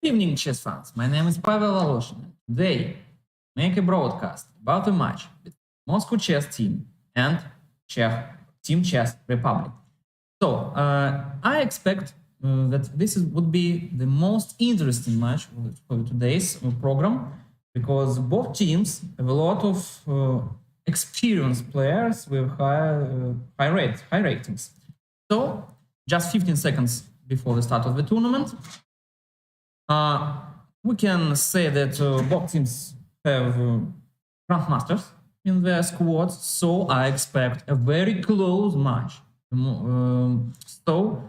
Evening, chess fans. My name is Pavel Voloshin. Today, make a broadcast about a match between Moscow chess team and Czech Team Chess Republic. So, I expect that this would be the most interesting match for today's program because both teams have a lot of experienced players with high ratings. So, just 15 seconds before the start of the tournament, we can say that both teams have grandmasters in their squad, so I expect a very close match. So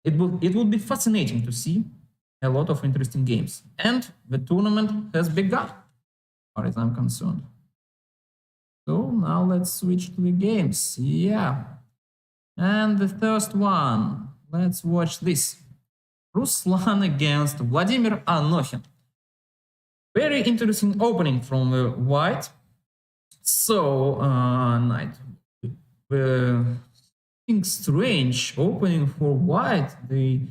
it will be fascinating to see a lot of interesting games, and the tournament has begun, as far as I'm concerned. So now let's switch to the games. Yeah, and the first one. Let's watch this. Ruslan against Vladimir Anokhin. Very interesting opening from the white. So, knight. Strange opening for white. They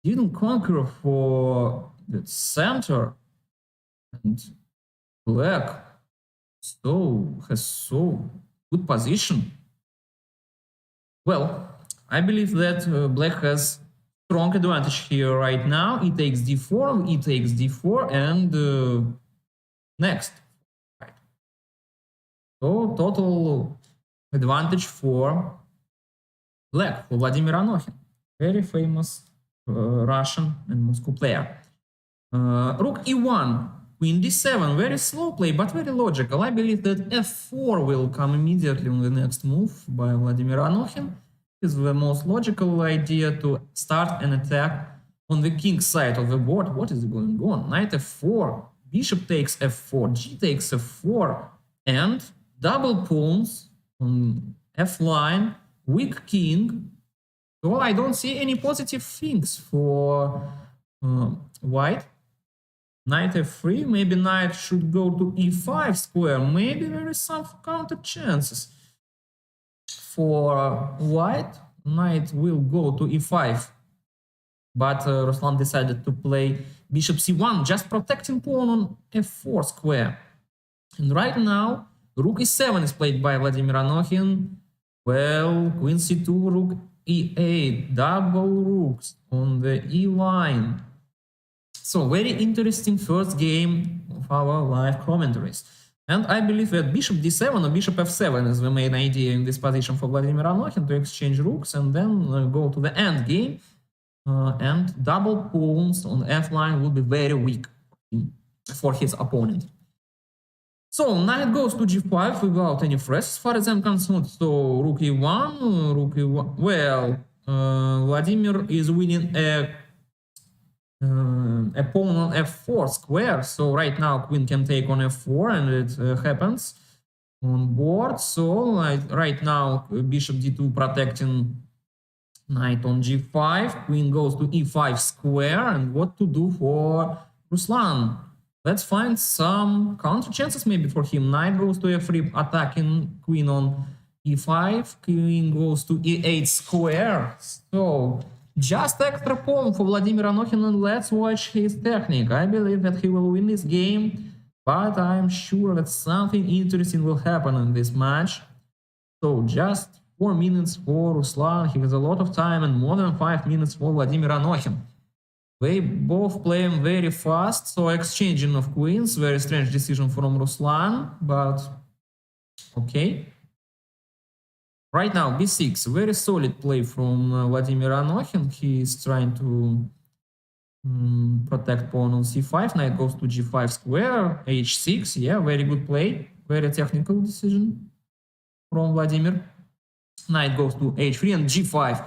didn't conquer for the center. And black has so good position. Well, I believe that black has strong advantage here right now. He takes d4, he takes d4, and next. Right. So total advantage for black, for Vladimir Anokhin, very famous Russian and Moscow player. Rook e1, queen d7, very slow play, but very logical. I believe that f4 will come immediately on the next move by Vladimir Anokhin. Is the most logical idea to start an attack on the king side of the board. What is going on? Knight f4, bishop takes f4, g takes f4, and double pawns on f line, weak king. So I don't see any positive things for white. Knight f3, maybe knight should go to e5 square. Maybe there is some counter chances. For white, knight will go to e5, but Ruslan decided to play bishop c1, just protecting pawn on f4 square. And right now, rook e7 is played by Vladimir Anokhin. Well, queen c2, rook e8, double rooks on the e line. So very interesting first game of our live commentaries. And I believe that bishop d7 or bishop f7 is the main idea in this position for Vladimir Anokhin, to exchange rooks and then go to the end game. And double pawns on f line will be very weak for his opponent. So knight goes to g5 without any threats, as far as I'm concerned. So rook e1, rook e1. Well, Vladimir is winning a pawn on f4 square, so right now queen can take on f4, and it happens on board. So right now bishop d2 protecting knight on g5, queen goes to e5 square, and what to do for Ruslan? Let's find some counter chances maybe for him. Knight goes to f3, attacking queen on e5, queen goes to e8 square. So just extra pawn for Vladimir Anokhin, and let's watch his technique. I believe that he will win this game, but I'm sure that something interesting will happen in this match. So just 4 minutes for Ruslan. He has a lot of time, and more than 5 minutes for Vladimir Anokhin. They both playing very fast, so exchanging of queens. Very strange decision from Ruslan, but okay. Right now, b6, very solid play from Vladimir Anokhin. He is trying to protect pawn on c5. Knight goes to g5 square, h6. Yeah, very good play. Very technical decision from Vladimir. Knight goes to h3 and g5.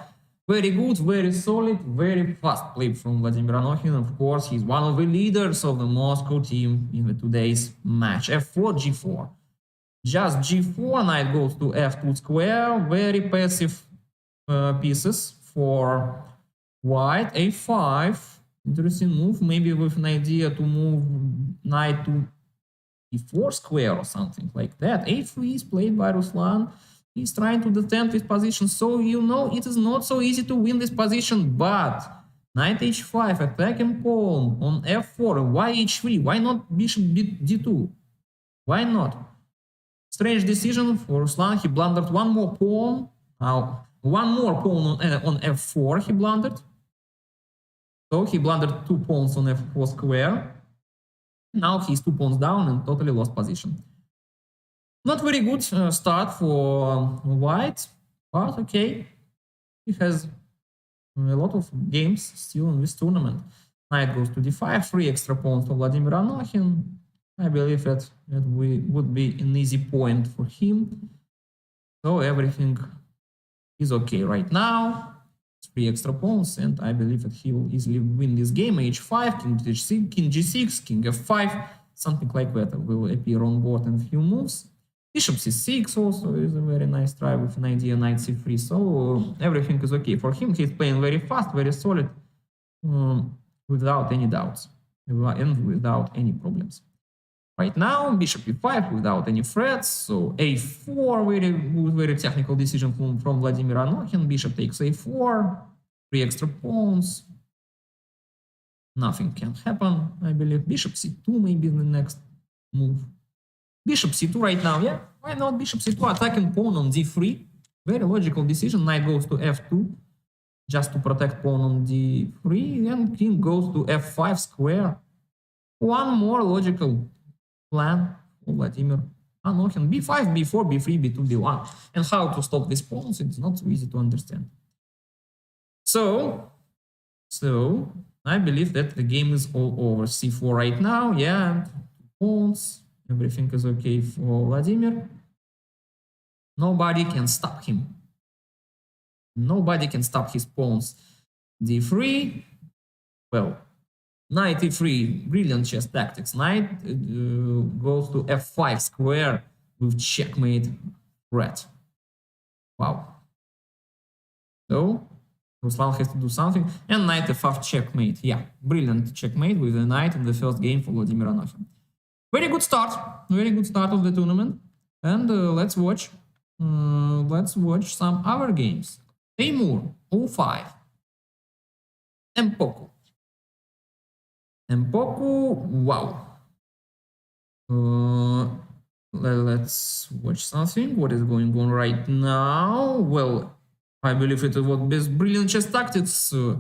Very good, very solid, very fast play from Vladimir Anokhin. Of course, he's one of the leaders of the Moscow team in today's match. f4, g4. Just g4, knight goes to f2 square, very passive pieces for white. a5, interesting move, maybe with an idea to move knight to e4 square or something like that. a3 is played by Ruslan. He's trying to defend this position, so you know it is not so easy to win this position, but Knight h5, attacking pawn on f4. Why h3? Why not bishop d2? Why not? Strange decision for Ruslan. He blundered one more pawn. One more pawn on f4 he blundered. So he blundered 2 pawns on f4 square. Now he's 2 pawns down and totally lost position. Not very good start for white, but okay. He has a lot of games still in this tournament. Knight goes to d5, 3 extra pawns for Vladimir Anokhin. I believe that would be an easy point for him. So everything is okay right now. 3 extra pawns, and I believe that he will easily win this game. h5, king h6, king g6, king f5, something like that will appear on board in a few moves. Bishop c6 also is a very nice try with an idea knight c3. So everything is okay for him. He's playing very fast, very solid, without any doubts and without any problems. Right now, bishop e5 without any threats. So a4, very technical decision from Vladimir Anokhin. Bishop takes a4, 3 extra pawns. Nothing can happen, I believe. Bishop c2 maybe the next move. Bishop c2 right now, yeah. Why not bishop c2? Attacking pawn on d3. Very logical decision. Knight goes to f2 just to protect pawn on d3. And king goes to f5 square. One more logical plan for Vladimir Anokhin. b5, b4, b3, b2, b1. And how to stop these pawns, it's not so easy to understand. So I believe that the game is all over. c4 right now, yeah. Pawns. Everything is okay for Vladimir. Nobody can stop him. Nobody can stop his pawns. d3. Well, knight e3, brilliant chess tactics. Knight goes to f5 square with checkmate threat. Wow. So Ruslan has to do something. And knight f5 checkmate. Yeah, brilliant checkmate with the knight in the first game for Vladimir Anokhin. Very good start of the tournament. And let's watch some other games. Teimur, 05. Mpoku, wow. Let's watch something. What is going on right now? Well, I believe it was brilliant chess tactics. Knight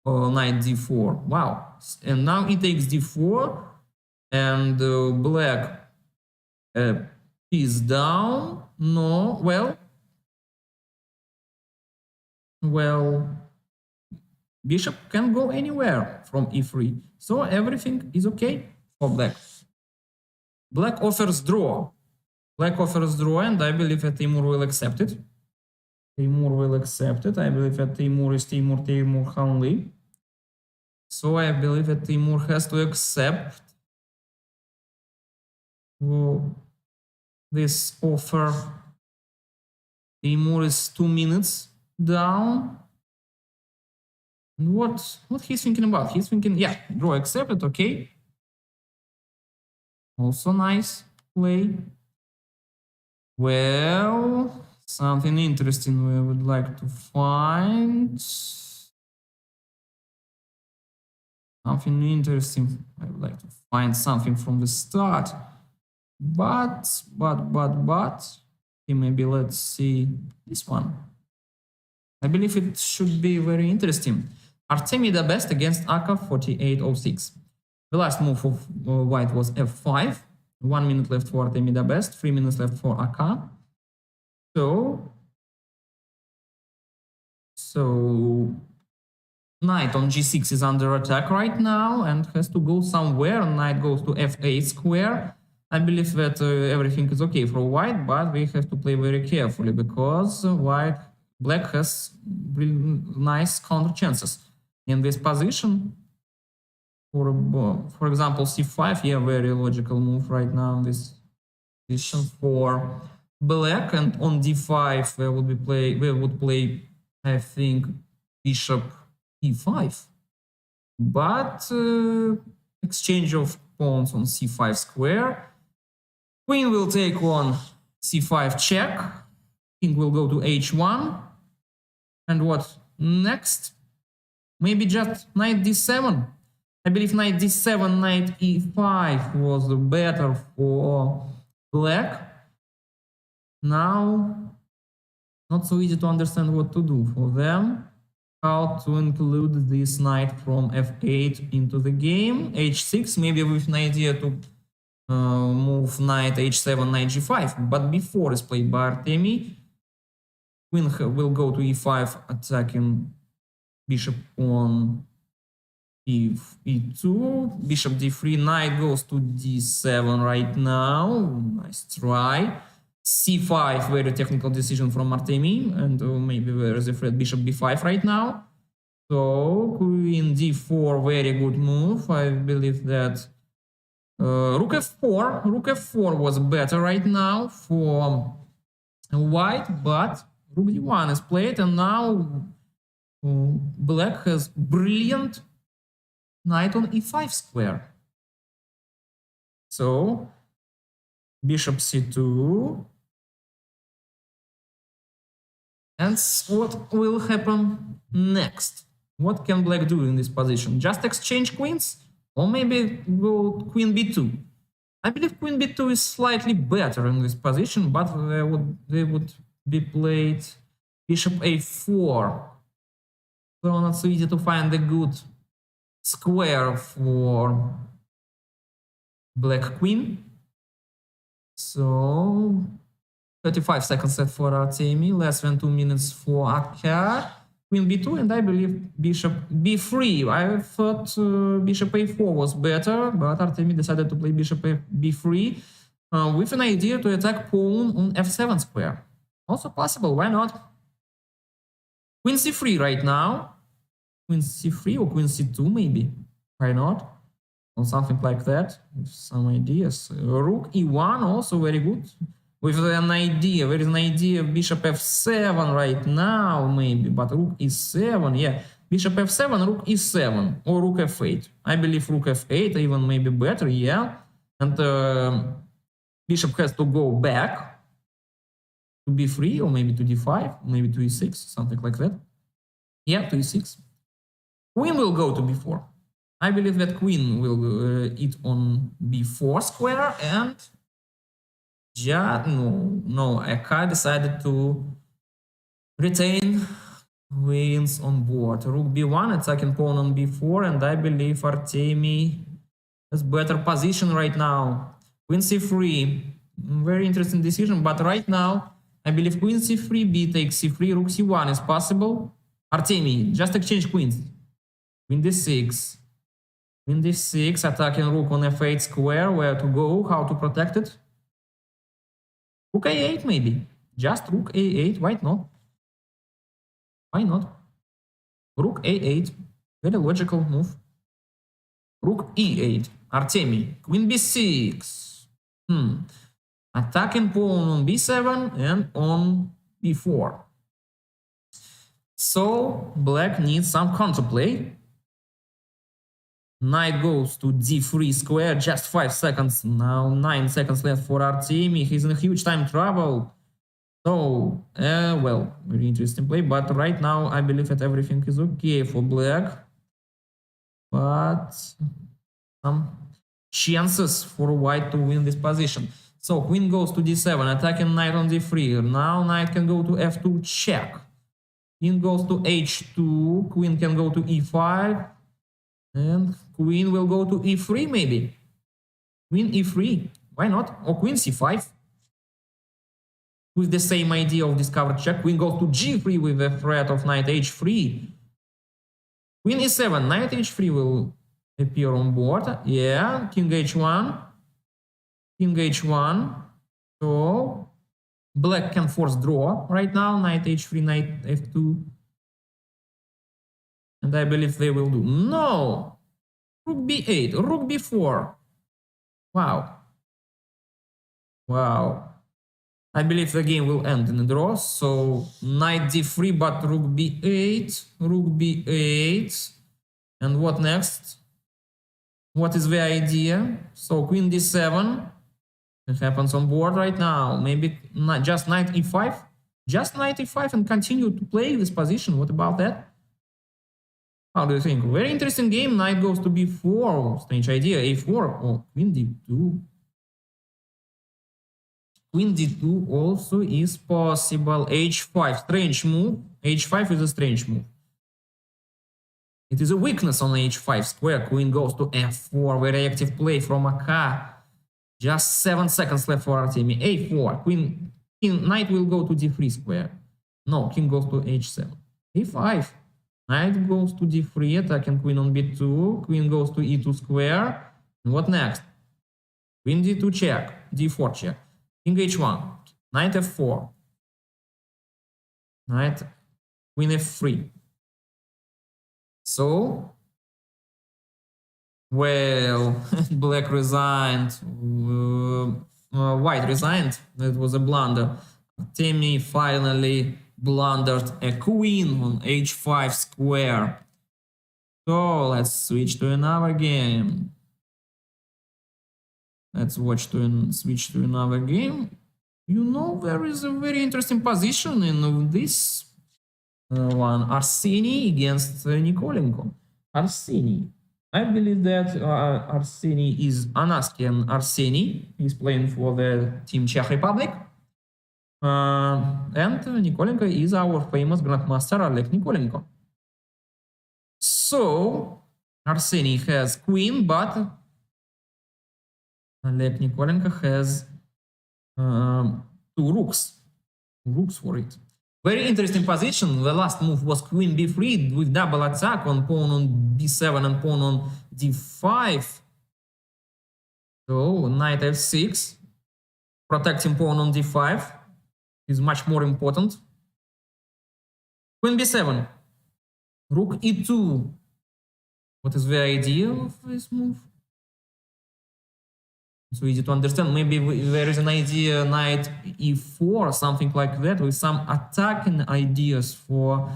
d4. Wow. And now he takes d4. And black is down. No, well, bishop can go anywhere from e3. So everything is okay for black. Black offers draw. And I believe that Teimur will accept it. I believe that Teimur is Teimur Hanli. So I believe that Teimur has to accept this offer. Teimur is 2 minutes down. And what he's thinking about? He's thinking, yeah, draw accepted, okay. Also nice play. Well, something interesting we would like to find. Something interesting. I would like to find something from the start. But, maybe let's see this one. I believe it should be very interesting. Artemida Best against Aka 4806. The last move of white was f5. 1 minute left for Artemida Best, 3 minutes left for Aka. So knight on g6 is under attack right now and has to go somewhere. Knight goes to f8 square. I believe that everything is okay for white, but we have to play very carefully because black has really nice counter chances in this position. For example, c5, yeah, very logical move right now in this position for black, and on d5 we would play, I think, bishop e5, but exchange of pawns on c5 square. Queen will take on c5 check. King will go to h1. And what next? Maybe just knight d7. I believe knight d7, knight e5 was better for black. Now, not so easy to understand what to do for them. How to include this knight from f8 into the game. h6, maybe with an idea to move knight h7, knight g5. But before is played by Artemi, queen will go to e5, attacking bishop on e2, bishop d3, knight goes to d7 right now. Nice try. c5, very technical decision from Artemi, and maybe there is a threat bishop b5 right now. So queen d4, very good move. I believe that rook f4 was better right now for white, but rook d1 is played, and now black has brilliant knight on e5 square. So bishop c2. And what will happen next? What can black do in this position? Just exchange queens? Or maybe go queen b2? I believe queen b2 is slightly better in this position, but they would be played bishop a4. So not so easy to find a good square for black queen. So 35 seconds left for Artemi, less than 2 minutes for Akar. Queen b2, and I believe bishop b3. I thought bishop a4 was better, but Artemi decided to play bishop b3 with an idea to attack pawn on f7 square. Also possible, why not? Queen c3 right now. Queen c3 or queen c2 maybe. Why not? Or something like that, with some ideas. Rook e1 also very good. With an idea, there is an idea of bishop f7 right now, maybe, but rook e7, yeah. Bishop f7, rook e7, or rook f8. I believe rook f8, even maybe better, yeah. And bishop has to go back to b3, or maybe to d5, maybe to e6, something like that. Yeah, to e6. Queen will go to b4. I believe that queen will eat on b4 square, and Eka decided to retain queens on board. Rook b1, attacking pawn on b4, and I believe Artemi has better position right now. Queen c3, very interesting decision, but right now I believe queen c3, b takes c3, rook c1 is possible. Artemi, just exchange queens. Queen d6. Queen d6, attacking rook on f8 square, where to go, how to protect it. Rook a8 maybe. Just rook a8, why not? Why not? Rook a8, very logical move. Rook e8, Artemi, queen b6. Attacking pawn on b7 and on b4. So black needs some counterplay. Knight goes to d3 square, just 5 seconds. Now 9 seconds left for Artemi. He's in a huge time trouble. So, well, very interesting play. But right now, I believe that everything is okay for black. But some chances for white to win this position. So queen goes to d7, attacking knight on d3. Now knight can go to f2 check. Queen goes to h2. Queen can go to e5. And queen will go to e3 maybe. Queen e3, why not? Or queen c5. With the same idea of discovered check. Queen goes to g3 with the threat of knight h3. Queen e7, knight h3 will appear on board. Yeah, king h1. King h1. So black can force draw right now. Knight h3, knight f2. And I believe they will do. No! Rook b8, rook b4. Wow. Wow. I believe the game will end in a draw. So knight d3, but rook b8, rook b8. And what next? What is the idea? So queen d7. It happens on board right now. Maybe not just knight e5. Just knight e5 and continue to play this position. What about that? How do you think? Very interesting game. Knight goes to b4. Strange idea. a4. Oh, queen d2. Queen d2 also is possible. h5. Strange move. h5 is a strange move. It is a weakness on h5 square. Queen goes to f4. Very active play from Aka. Just 7 seconds left for Artemi. a4. Knight will go to d3 square. No, king goes to h7. a5. Knight goes to d3, attacking queen on b2. Queen goes to e2 square. And what next? Queen d2 check. d4 check. King h1. Knight f4. Knight. Queen f3. So, well, black resigned. White resigned. That was a blunder. Artemi finally blundered a queen on h5 square. So let's switch to another game. Let's switch to another game. You know, there is a very interesting position in this one. Arseny against Nikolenko. Arseny. I believe that Arseny is Anaskian Arseny. He's playing for the team Czech Republic. And Nikolenko is our famous grandmaster Oleg Nikolenko. So Arseny has queen, but Oleg Nikolenko has 2 rooks. Rooks for it. Very interesting position. The last move was queen b3 with double attack on pawn on b7 and pawn on d5. So knight f6, protecting pawn on d5 is much more important. Queen b7, rook e2. What is the idea of this move? So easy to understand. Maybe there is an idea knight e4, something like that, with some attacking ideas for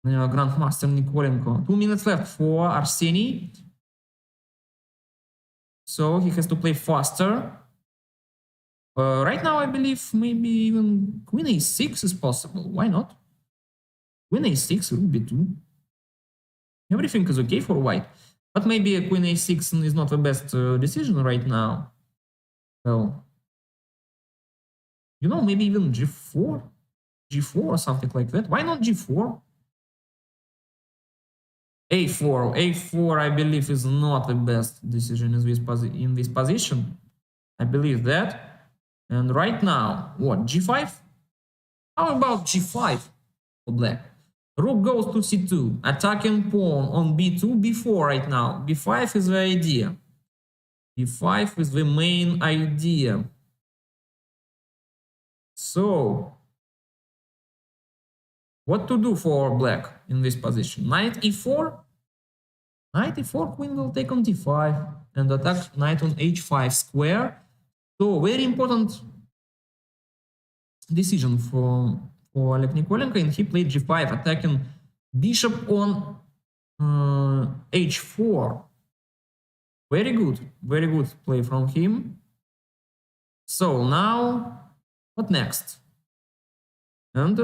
Grandmaster Nikolenko. 2 minutes left for Arseny. So he has to play faster. Right now, I believe maybe even queen a6 is possible. Why not? Queen a6, rook b2. Everything is okay for white. But maybe a queen a6 is not the best decision right now. Well, you know, maybe even g4, or something like that. Why not g4? a4, I believe, is not the best decision in this position. I believe that. And right now, what, g5? How about g5 for black? Rook goes to c2, attacking pawn on b2, b4 right now. b5 is the idea. b5 is the main idea. So, what to do for black in this position? Knight e4? Knight e4, queen will take on d5 and attack knight on h5 square. So, very important decision for Oleg Nikolenko, and he played g5, attacking bishop on h4. Very good play from him. So now, what next? And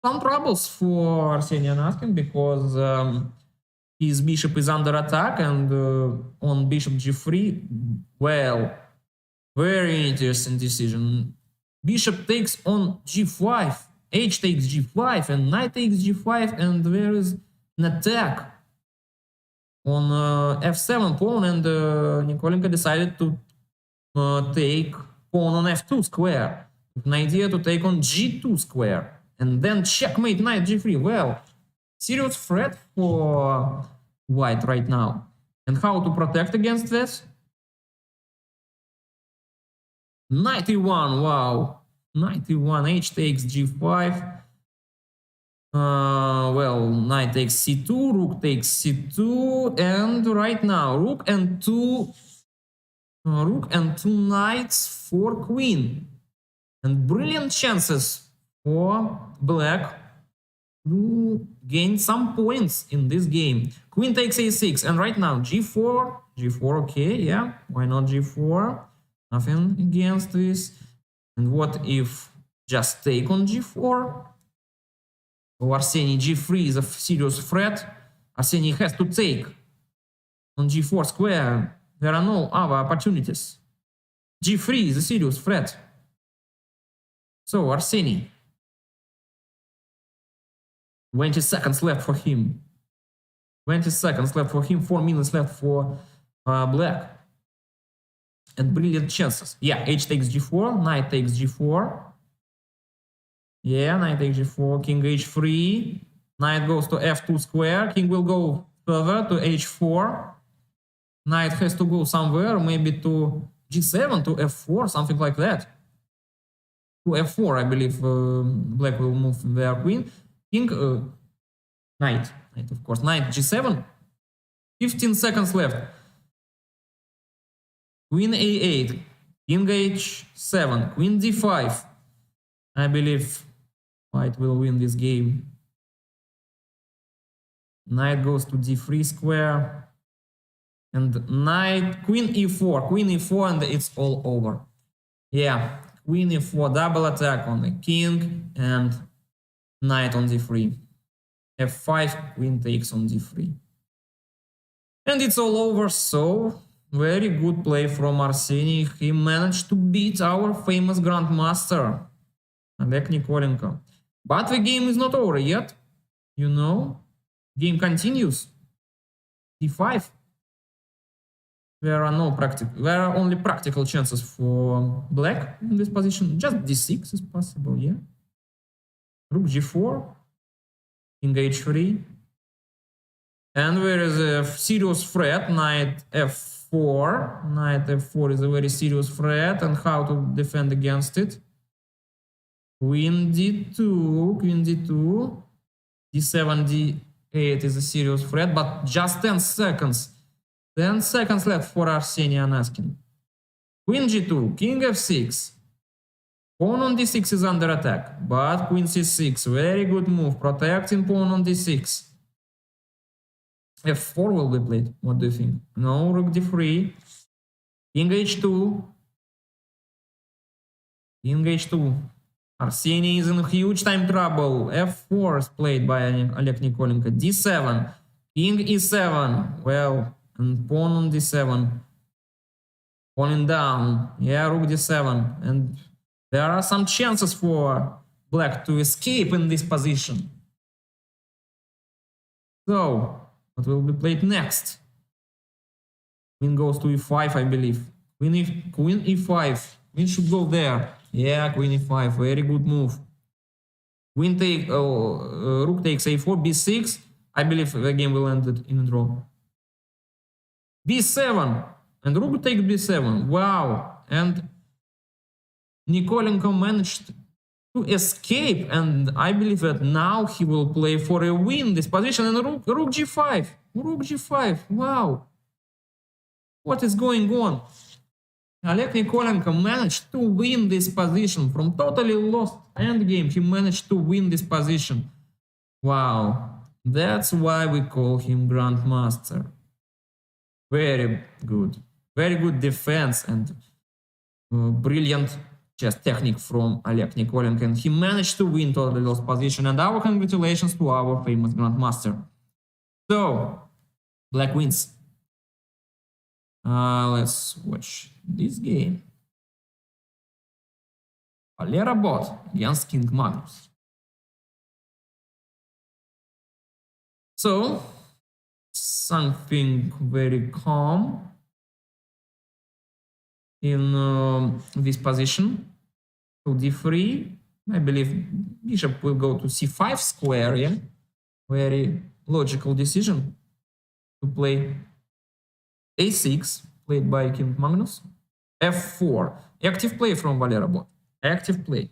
some troubles for Arseny Anaskin, because his bishop is under attack, and on bishop g3, well, very interesting decision. Bishop takes on g5, h takes g5, and knight takes g5, and there is an attack on f7 pawn, and Nikolenko decided to take pawn on f2 square, with an idea to take on g2 square, and then checkmate knight g3. Well, serious threat for white right now. And how to protect against this? Knight e1, wow. Knight e1, h takes g5. Well, knight takes c2, rook takes c2, and right now rook and two knights for queen, and brilliant chances for black to gain some points in this game. Queen takes a6, and right now g4, okay, yeah, why not g4? Nothing against this. And what if just take on g4? So Arseny g3 is a serious threat. Arseniy has to take on g4 square. There are no other opportunities. g3 is a serious threat. So Arseniy, 20 seconds left for him. 20 seconds left for him, 4 minutes left for black. And brilliant chances. Yeah, h takes g4, knight takes g4. Yeah, knight takes g4, king h3. Knight goes to f2 square. King will go further to h4. Knight has to go somewhere, maybe to g7, to f4, something like that. To f4, I believe black will move their queen. King, knight, of course, knight g7. 15 seconds left. Queen a8, king h7, queen d5. I believe white will win this game. Knight goes to d3 square. And knight, queen e4, and it's all over. Yeah, queen e4, double attack on the king, and knight on d3. f5, queen takes on d3. And it's all over, so very good play from Arseniy. He managed to beat our famous grandmaster, Oleg Nikolenko. But the game is not over yet, you know. Game continues. d5. There are only practical chances for black in this position. Just d6 is possible, yeah. Rook g4, king h3. And there is a serious threat, knight f4. Knight f4 is a very serious threat, and how to defend against it. Queen d2, d7, d8 is a serious threat, but just 10 seconds. 10 seconds left for Arseniy Anaskin. Queen g2, king f6. Pawn on d6 is under attack, but queen c6, very good move, protecting pawn on d6. f4 will be played, what do you think? No, rook d3. King h2. King h2. Arseniy is in huge time trouble. f4 is played by Oleg Nikolenko. d7. King e7. Well, and pawn on d7. Falling down. Yeah, rook d7. And there are some chances for black to escape in this position. So, what will be played next? Queen goes to e5, I believe. Queen e5. Queen should go there. Yeah, queen e5. Very good move. Rook takes a4, b6. I believe the game will end in a draw. b7. And rook takes b7. Wow. And Nikolenko managed to escape, and I believe that now he will play for a win this position. And rook g5. Rook g5. Wow. What is going on? Oleg Nikolenko managed to win this position from totally lost endgame. He managed to win this position. Wow. That's why we call him Grandmaster. Very good. Very good defense and brilliant chess technique from Oleg Nikolenko. And he managed to win totally lost position. And our congratulations to our famous Grandmaster. So, black wins. Let's watch this game. Valera bot against King Magnus. So, something very calm in this position. So d3, I believe bishop will go to c5 square, yeah? Very logical decision to play a6, played by King Magnus. f4, active play from Valera bot, active play.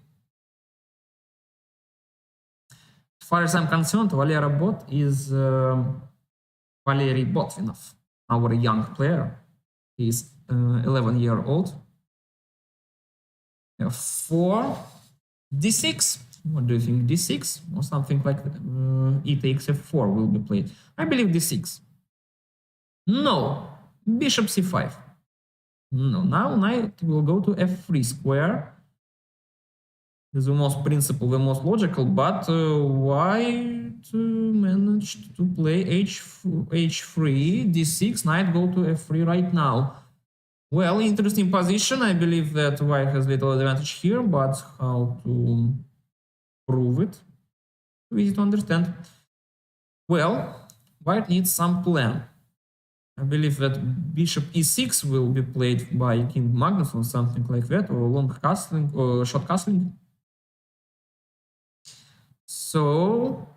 As far as I'm concerned, Valera bot is Valery Botvinov, our young player. He's 11-year-old. f4, d6. What do you think? d6 or something like that? E takes f4 will be played. I believe d6. No, bishop c5. No, now knight will go to f3 square. This is the most principal, the most logical, but why managed to play h3, d6, knight go to f3 right now. Well, interesting position. I believe that white has little advantage here, but how to prove it? Easy to understand. Well, white needs some plan. I believe that bishop e6 will be played by King Magnus or something like that, or long castling or short castling. So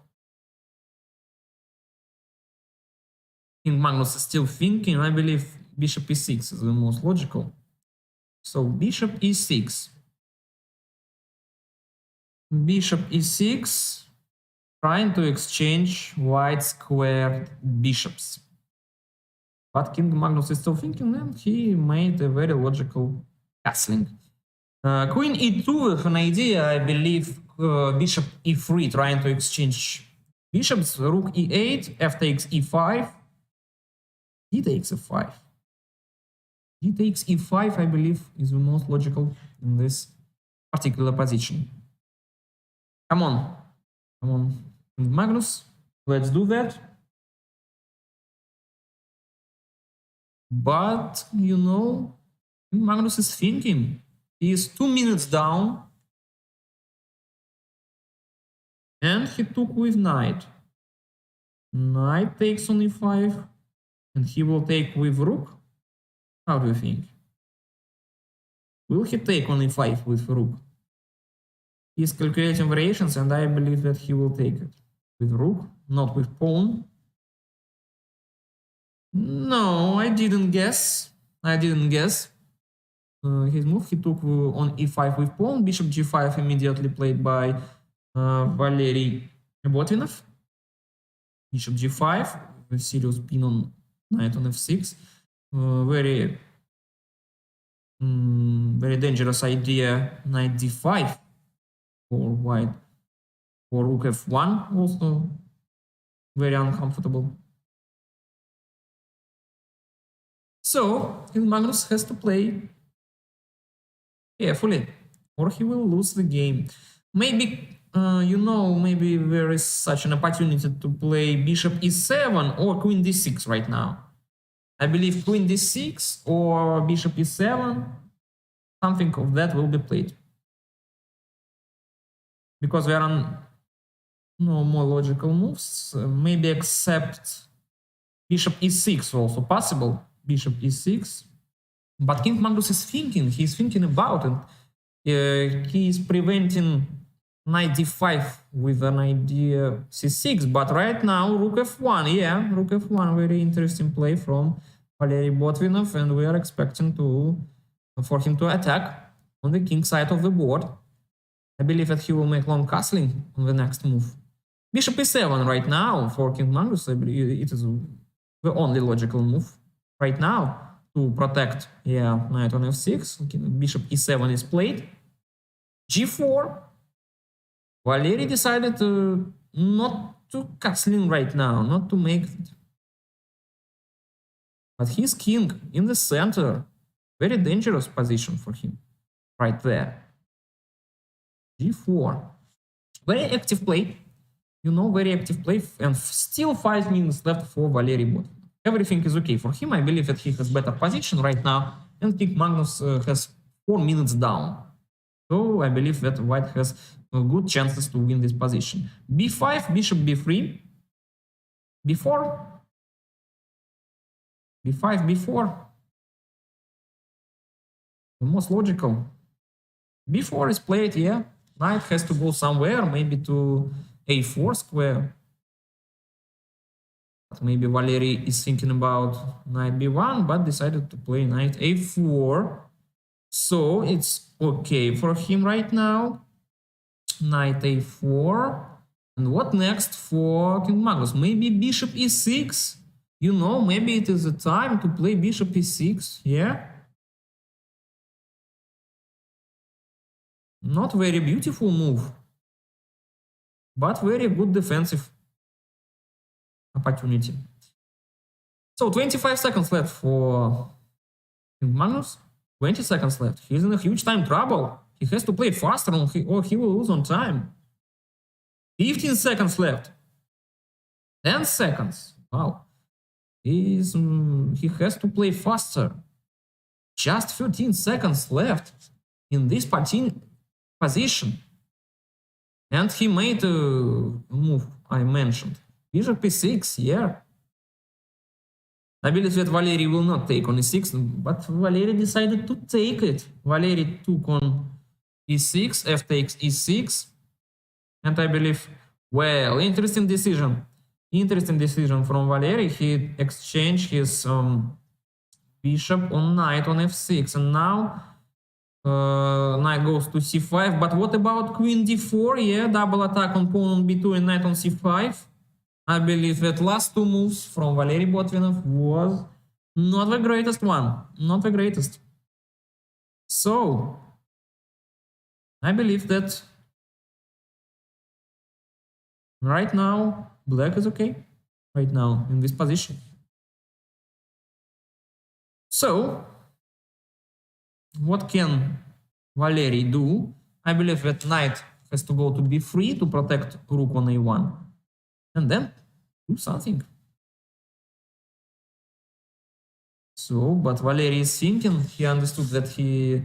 King Magnus is still thinking. I believe bishop e6 is the most logical. So bishop e6. Bishop e6, trying to exchange white squared bishops. But King Magnus is still thinking, and he made a very logical castling. Queen e2 with an idea, I believe, bishop e3, trying to exchange bishops, rook e8, f takes e5, d takes e5. D takes e5, I believe, is the most logical in this particular position. Come on, come on, Magnus, let's do that. But, you know, Magnus is thinking. He is 2 minutes down. And he took with knight. Knight takes on e5. And he will take with rook. How do you think? Will he take on e5 with rook? He's calculating variations, and I believe that he will take it with rook, not with pawn. No, I didn't guess. I didn't guess. His move, he took on e5 with pawn, bishop g5 immediately played by Valery Botvinov. Bishop g5, with serious pin on knight on f6. Very dangerous idea, knight d5 for white. For rook f1 also very uncomfortable. So Magnus has to play carefully, or he will lose the game. Maybe, you know, maybe there is such an opportunity to play bishop e7 or queen d6 right now. I believe queen d6 or bishop e7, something of that will be played. Because there are no more logical moves, maybe except bishop e6 also possible. Bishop e6, but King Magnus is thinking, he's thinking about it. He is preventing knight d5 with an idea c6, but right now rook f1, yeah, rook f1, very interesting play from Valery Botvinov, and we are expecting for him to attack on the king side of the board. I believe that he will make long castling on the next move. Bishop e7 right now for King Magnus, I believe it is the only logical move right now to protect, yeah, knight on f6. Okay, bishop e7 is played. g4. Valery decided not to castling right now, not to make it. But his king in the center, very dangerous position for him right there. g4. Very active play, you know, very active play, and still 5 minutes left for Valery Botvinov. Everything is okay for him. I believe that he has better position right now, and King Magnus has 4 minutes down. So I believe that white has good chances to win this position. b5, bishop b3, b4, b5, b4. The most logical. b4 is played, yeah. Knight has to go somewhere, maybe to a4 square. Maybe Valery is thinking about knight b1, but decided to play knight a4. So it's okay for him right now. Knight a4. And what next for King Magnus? Maybe bishop e6. You know, maybe it is the time to play bishop e6. Yeah. Not very beautiful move, but very good defensive opportunity. So 25 seconds left for Magnus. 20 seconds left. He's in a huge time trouble. He has to play faster or he will lose on time. 15 seconds left. 10 seconds. Wow. He has to play faster. Just 13 seconds left in this position. And he made a move I mentioned. Bishop e6, yeah. I believe that Valery will not take on e6, but Valery decided to take it. Valery took on e6, f takes e6, and I believe, well, interesting decision. Interesting decision from Valery. He exchanged his bishop on knight on f6, and now knight goes to c5. But what about queen d4? Yeah, double attack on pawn on b2 and knight on c5. I believe that last two moves from Valery Botvinov was not the greatest one. Not the greatest. So, I believe that right now, black is okay. Right now, in this position. So, what can Valery do? I believe that knight has to go to b3 to protect rook on a1. And then do something. So, but Valery is thinking, he understood that he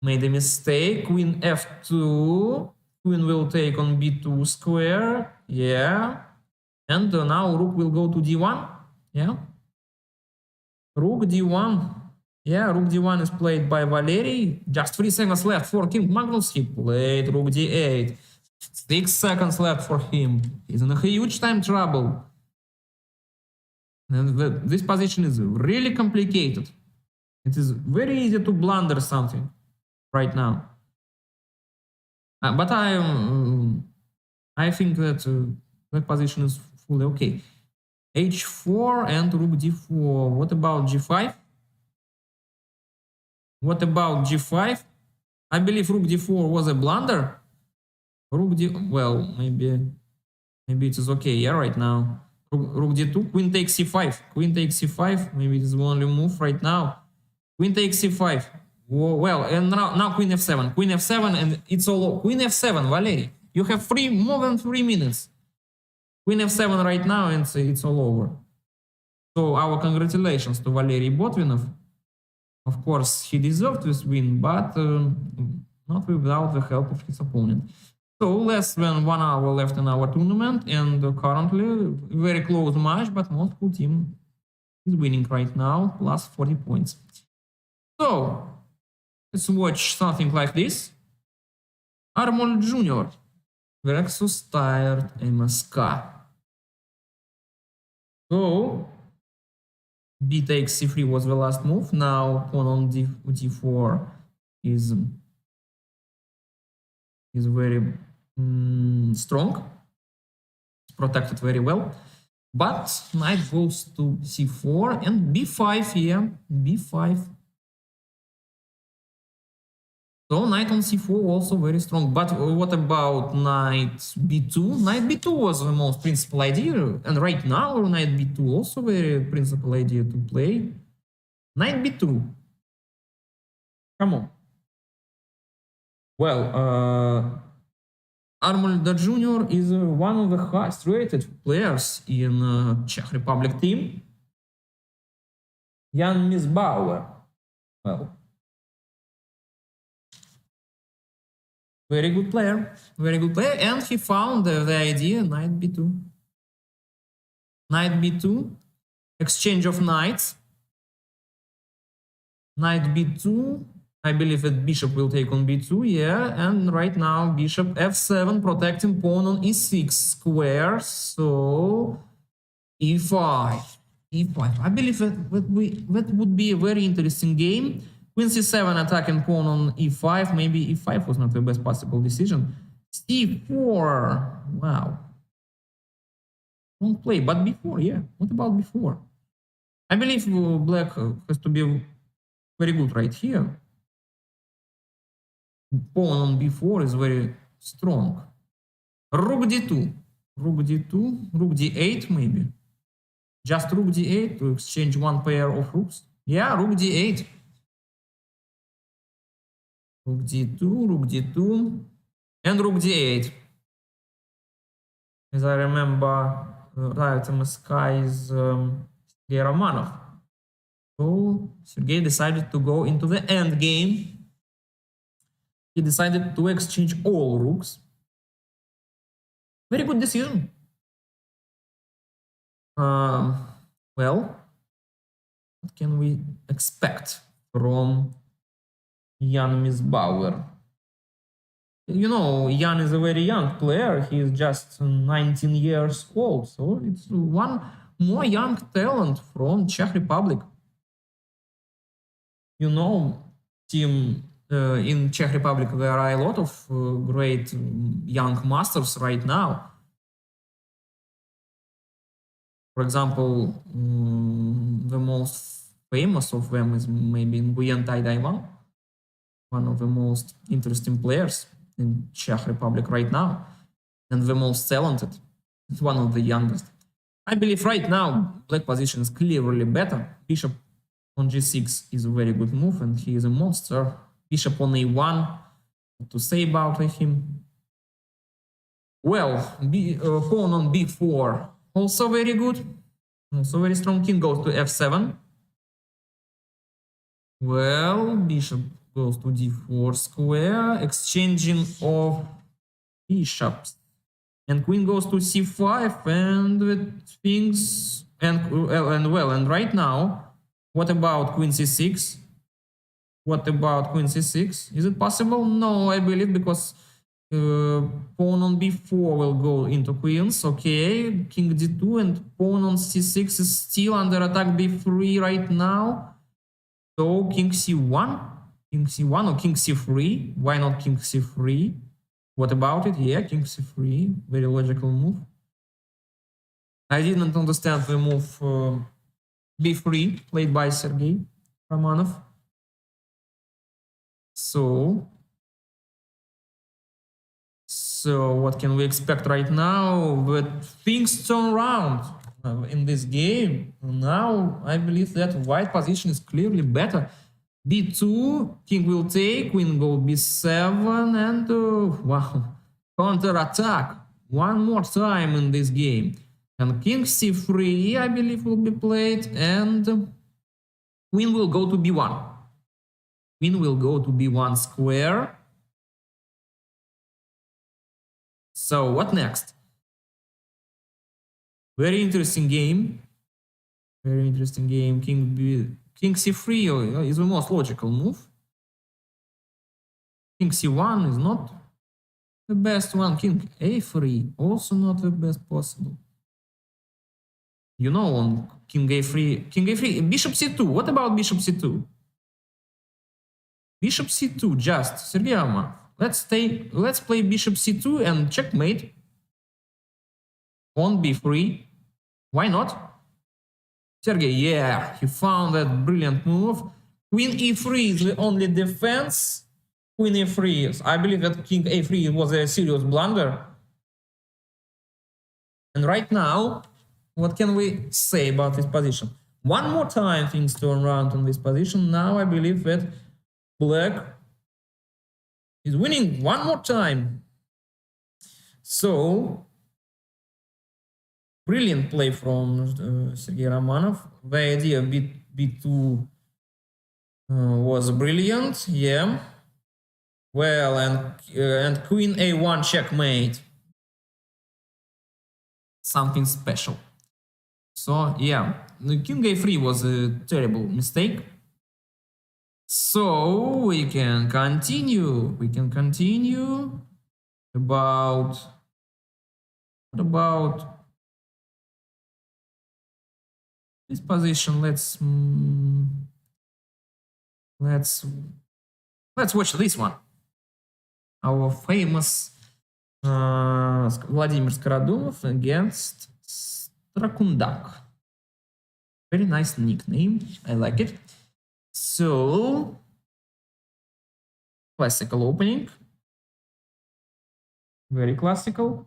made a mistake. Queen f2, queen will take on b2 square, yeah. And now rook will go to d1, yeah. Rook d1, yeah, rook d1 is played by Valery. Just 3 seconds left for King Magnus. He played rook d8. 6 seconds left for him. He's in a huge time trouble. And this position is really complicated. It is very easy to blunder something right now. But I think that that position is fully okay. h4 and rook d4. What about g5? What about g5? I believe rook d4 was a blunder. Rook d, well, maybe it is okay, yeah, right now. Rook d2, queen takes c5, queen takes c5, maybe it is the only move right now. Queen takes c5, well, and now queen f7, and it's all, queen f7, Valery. You have more than 3 minutes. Queen f7 right now, and it's all over. So our congratulations to Valery Botvinov. Of course, he deserved this win, but not without the help of his opponent. So less than 1 hour left in our tournament, and currently very close match, but Moscow team is winning right now, plus 40 points. So let's watch something like this. Arnold Jr. versus tired MSK. So b takes c3 was the last move. Now pawn on d4 is very strong. It's protected very well. But knight goes to c4 and b5 here. b5. So knight on c4 also very strong. But what about knight b2? Knight b2 was the most principal idea. And right now knight b2 also very principal idea to play. Knight b2. Come on. Well, Arnold Jr. is one of the highest rated players in Czech Republic team. Jan Misbauer. Well, very good player, and he found the idea knight b2. Knight b2, exchange of knights. Knight b2. I believe that bishop will take on b2, yeah, and right now bishop f7 protecting pawn on e6 square, so e5. I believe that would be a very interesting game. Queen c7 attacking pawn on e5, maybe e5 was not the best possible decision. c4, wow. Won't play, but before, yeah, what about before? I believe black has to be very good right here. Pawn on b4 is very strong. Rook d2, rook d2, rook d8 maybe. Just rook d8 to exchange one pair of rooks. Yeah, rook d8. Rook d2, and rook d8. As I remember, MSK is Sergei Romanov. So Sergei decided to go into the end game. He decided to exchange all rooks. Very good decision. Well, what can we expect from Jan Misbauer? You know, Jan is a very young player. He is just 19 years old. So it's one more young talent from Czech Republic. You know, team in Czech Republic, there are a lot of great young masters right now. For example, the most famous of them is maybe Nguyen Tai Daiwan, one of the most interesting players in Czech Republic right now, and the most talented. It's one of the youngest. I believe right now black position is clearly better. Bishop on g6 is a very good move, and he is a monster. Bishop on a1, what to say about him? Well, pawn on b4, also very good. Also very strong. King goes to f7. Well, bishop goes to d4 square, exchanging of bishops. And queen goes to c5, and things, and right now, what about queen c6? What about queen c6? Is it possible? No, I believe, because pawn on b4 will go into queens. Okay, king d2, and pawn on c6 is still under attack b3 right now. So king c1, king c1 or king c3. Why not king c3? What about it? Yeah, king c3, very logical move. I didn't understand the move b3 played by Sergei Romanov. So what can we expect right now? But things turn around in this game. Now I believe that white position is clearly better. b2, king will take, queen go b7, and wow, counter attack one more time in this game. And king c3, I believe, will be played, and queen will go to b1. Queen will go to b1 square. So what next? Very interesting game. Very interesting game. King c3 is the most logical move. King c1 is not the best one. King a3 also not the best possible. You know, on king a3, bishop c2. What about bishop c2? Bishop c2, just Sergei Romanov. Let's play bishop c2 and checkmate on b3. Why not? Sergei, yeah, he found that brilliant move. Queen e3 is the only defense. Queen e3, I believe that king a3 was a serious blunder. And right now, what can we say about this position? One more time things turn around on this position. Now I believe that black is winning one more time. So, brilliant play from Sergei Romanov. The idea b2 was brilliant, yeah. Well, and queen a1 checkmate. Something special. So, yeah, the king a3 was a terrible mistake. So we can continue. What about this position? Let's watch this one. Our famous Vladimir Skaradumov against Strakundak. Very nice nickname. I like it. So, classical opening. Very classical.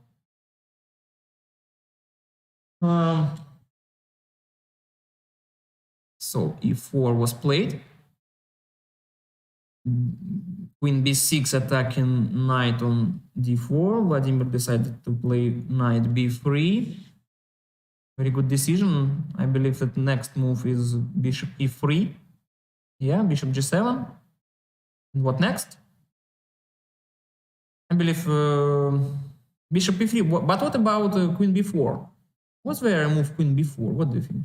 So e4 was played. Queen b6 attacking knight on d4. Vladimir decided to play knight b3. Very good decision. I believe that next move is bishop e3. Yeah, bishop g7. And what next? I believe bishop e3. But what about queen b4? Was there a move queen b4? What do you think?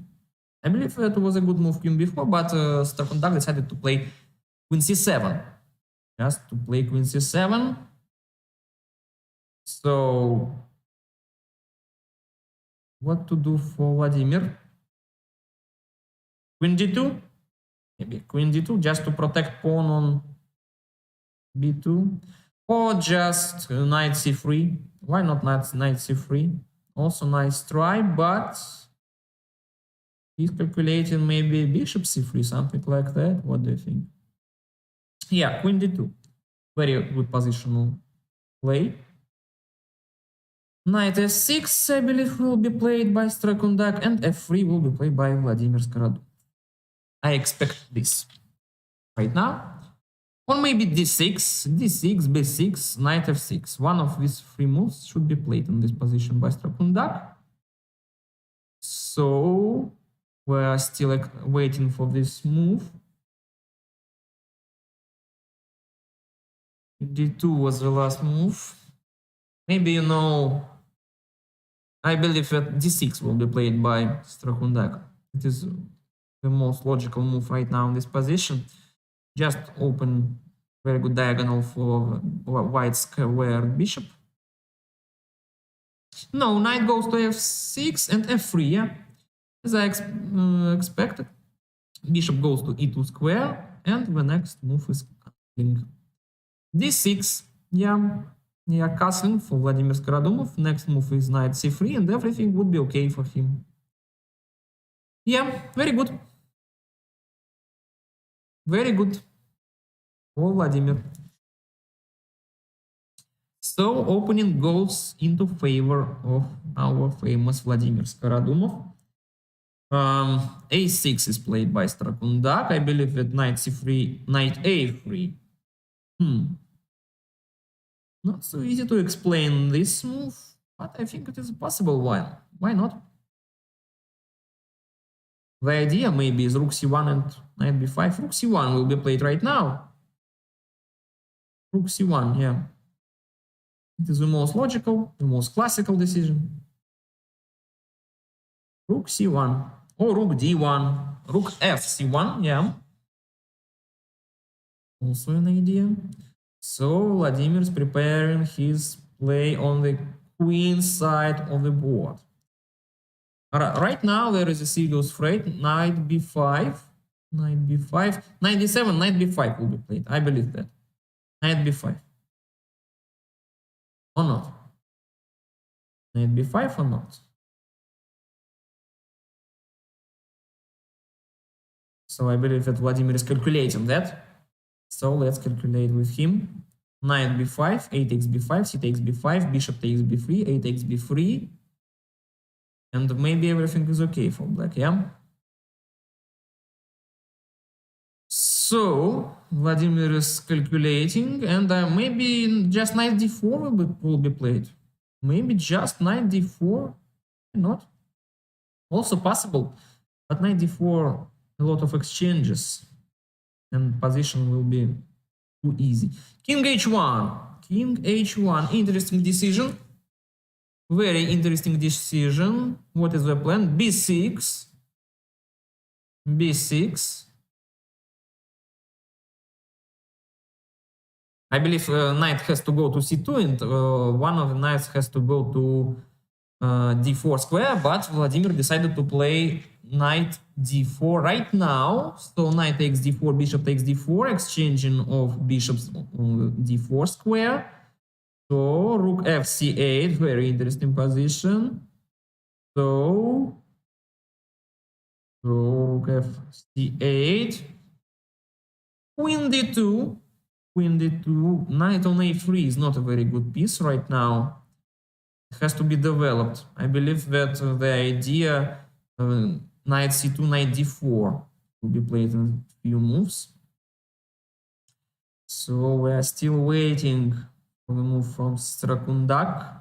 I believe that was a good move queen b4, but Starkondak decided to play queen c7. Just to play queen c7. So, what to do for Vladimir? Queen d2? Maybe queen d2 just to protect pawn on b2. Or just knight c3. Why not knight c3? Also nice try, but he's calculating maybe bishop c3, something like that. What do you think? Yeah, queen d2. Very good positional play. Knight f6, I believe, will be played by Starkondak, and f3 will be played by Vladimir Skaradumov. I expect this right now. Or maybe d6, d6, b6, knight f6. One of these three moves should be played in this position by Starkondak. So we're still waiting for this move. d2 was the last move. Maybe, you know, I believe that d6 will be played by Starkondak. It is the most logical move right now in this position. Just open very good diagonal for white square bishop. No, knight goes to f6 and f3, yeah. As I expected. Bishop goes to e2 square, and the next move is castling. d6, yeah. Yeah, castling for Vladimir Skaradumov. Next move is knight c3, and everything would be okay for him. Yeah, very good. Very good for Vladimir. So opening goes into favor of our famous Vladimir Skaradumov. a6 is played by Starkondak. I believe that knight c3, knight a3. Not so easy to explain this move, but I think it is a possible one. Why not? The idea maybe is rook c1 and knight b5. Rook c1 will be played right now. Rook c1, yeah. It is the most logical, the most classical decision. Rook c1 or rook d1, rook f c1, yeah. Also an idea. So Vladimir is preparing his play on the queen side of the board. Right now there is a serious threat. Knight b5, knight b5, knight d7, knight b5 will be played. I believe that. Knight b5. Or not? Knight b5 or not? So I believe that Vladimir is calculating that. So let's calculate with him. Knight b5, a takes b5, c takes b5, bishop takes b3, a takes b3. And maybe everything is okay for black, yeah? So Vladimir is calculating, and maybe just knight d4 will be played. Maybe just knight d4, why not? Also possible, but knight d4, a lot of exchanges, and position will be too easy. King h1, king h1, interesting decision. Very interesting decision. What is the plan? b6, b6. I believe knight has to go to c2, and one of the knights has to go to d4 square, but Vladimir decided to play knight d4 right now. So knight takes d4, bishop takes d4, exchanging of bishops on d4 square. So rook f c8, very interesting position. So rook f c8, queen d2, queen d2, knight on a3 is not a very good piece right now. It has to be developed. I believe that the idea knight c2, knight d4 will be played in a few moves. So we are still waiting for the move from Starkondak.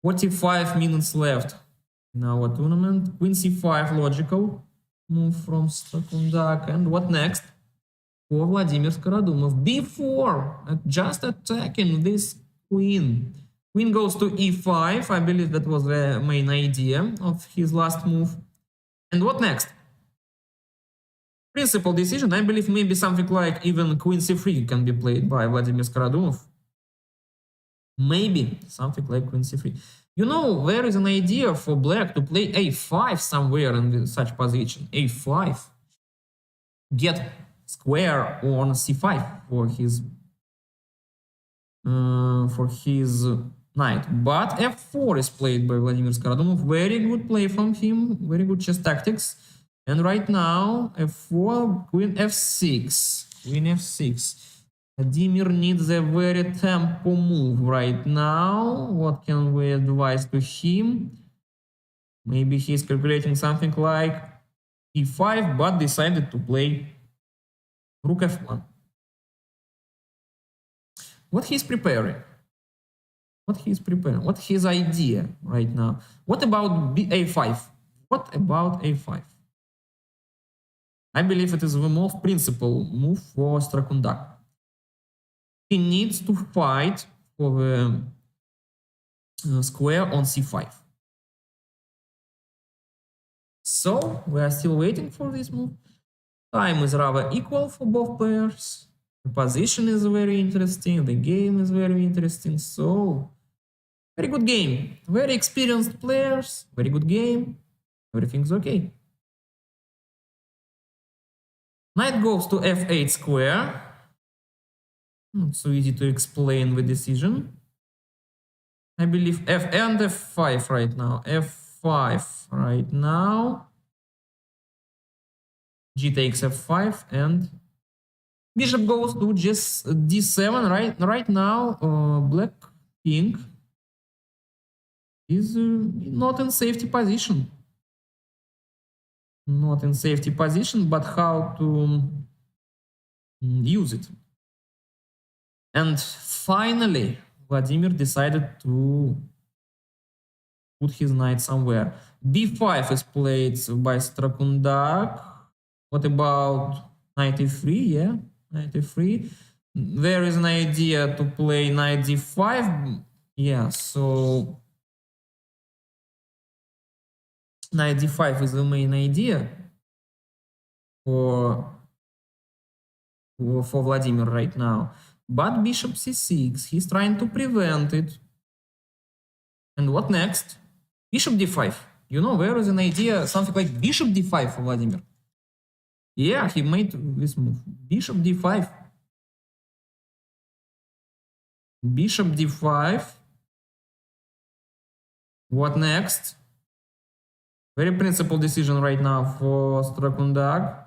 45 minutes left. in our tournament. Queen c5, logical move from Strakundak. And what next? For Vladimir Skaradumov. b4, just attacking this queen. Queen goes to e5. I believe that was the main idea of his last move. And what next? Principal decision. I believe maybe something like even queen c3 can be played by Vladimir Skaradumov. Maybe something like queen c3. You know, there is an idea for black to play a5 somewhere in such position. a5. Get square on c5 for his knight. But f4 is played by Vladimir Skaradumov. Very good play from him. Very good chess tactics. And right now, f4, queen f6. Queen f6. Vladimir needs a very tempo move right now. What can we advise to him? Maybe he's calculating something like e5, but decided to play rook f1. What he's preparing? What's his idea right now? What about a5? What about a5? I believe it is the most principal move for Strakundak. He needs to fight for the square on c5. So we are still waiting for this move. Time is rather equal for both players. The position is very interesting. The game is very interesting. So very good game. Very experienced players. Very good game. Everything's okay. Knight goes to f8 square. Not so easy to explain the decision. I believe f and f5 right now. f5 right now. G takes f5 and bishop goes to just d7. Right now, black king is not in safety position. Not in safety position, but how to use it. And finally, Vladimir decided to put his knight somewhere. b5 is played by Strakundak. What about knight e3? Yeah, knight e3. There is an idea to play knight d5. Yeah, so knight d5 is the main idea for Vladimir right now. But bishop c6, he's trying to prevent it. And what next? Bishop d5. You know, there is an idea, something like bishop d5 for Vladimir. Yeah, he made this move. Bishop d5. Bishop d5. What next? Very principal decision right now for Strakundak.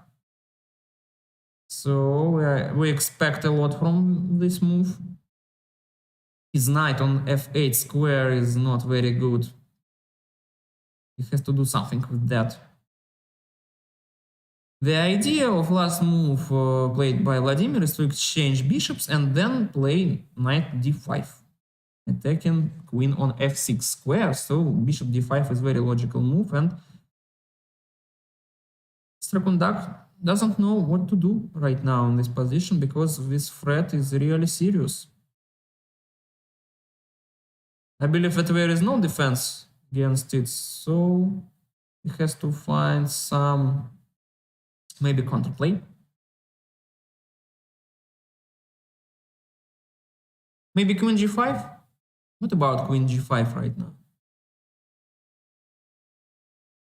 So we expect a lot from this move. His knight on f8 square is not very good. He has to do something with that. The idea of last move played by Vladimir is to exchange bishops and then play knight d5, attacking queen on f6 square. So bishop d5 is a very logical move, and Strakundak doesn't know what to do right now in this position because this threat is really serious. I believe that there is no defense against it, so he has to find some maybe counterplay. Maybe queen g5? What about queen g5 right now?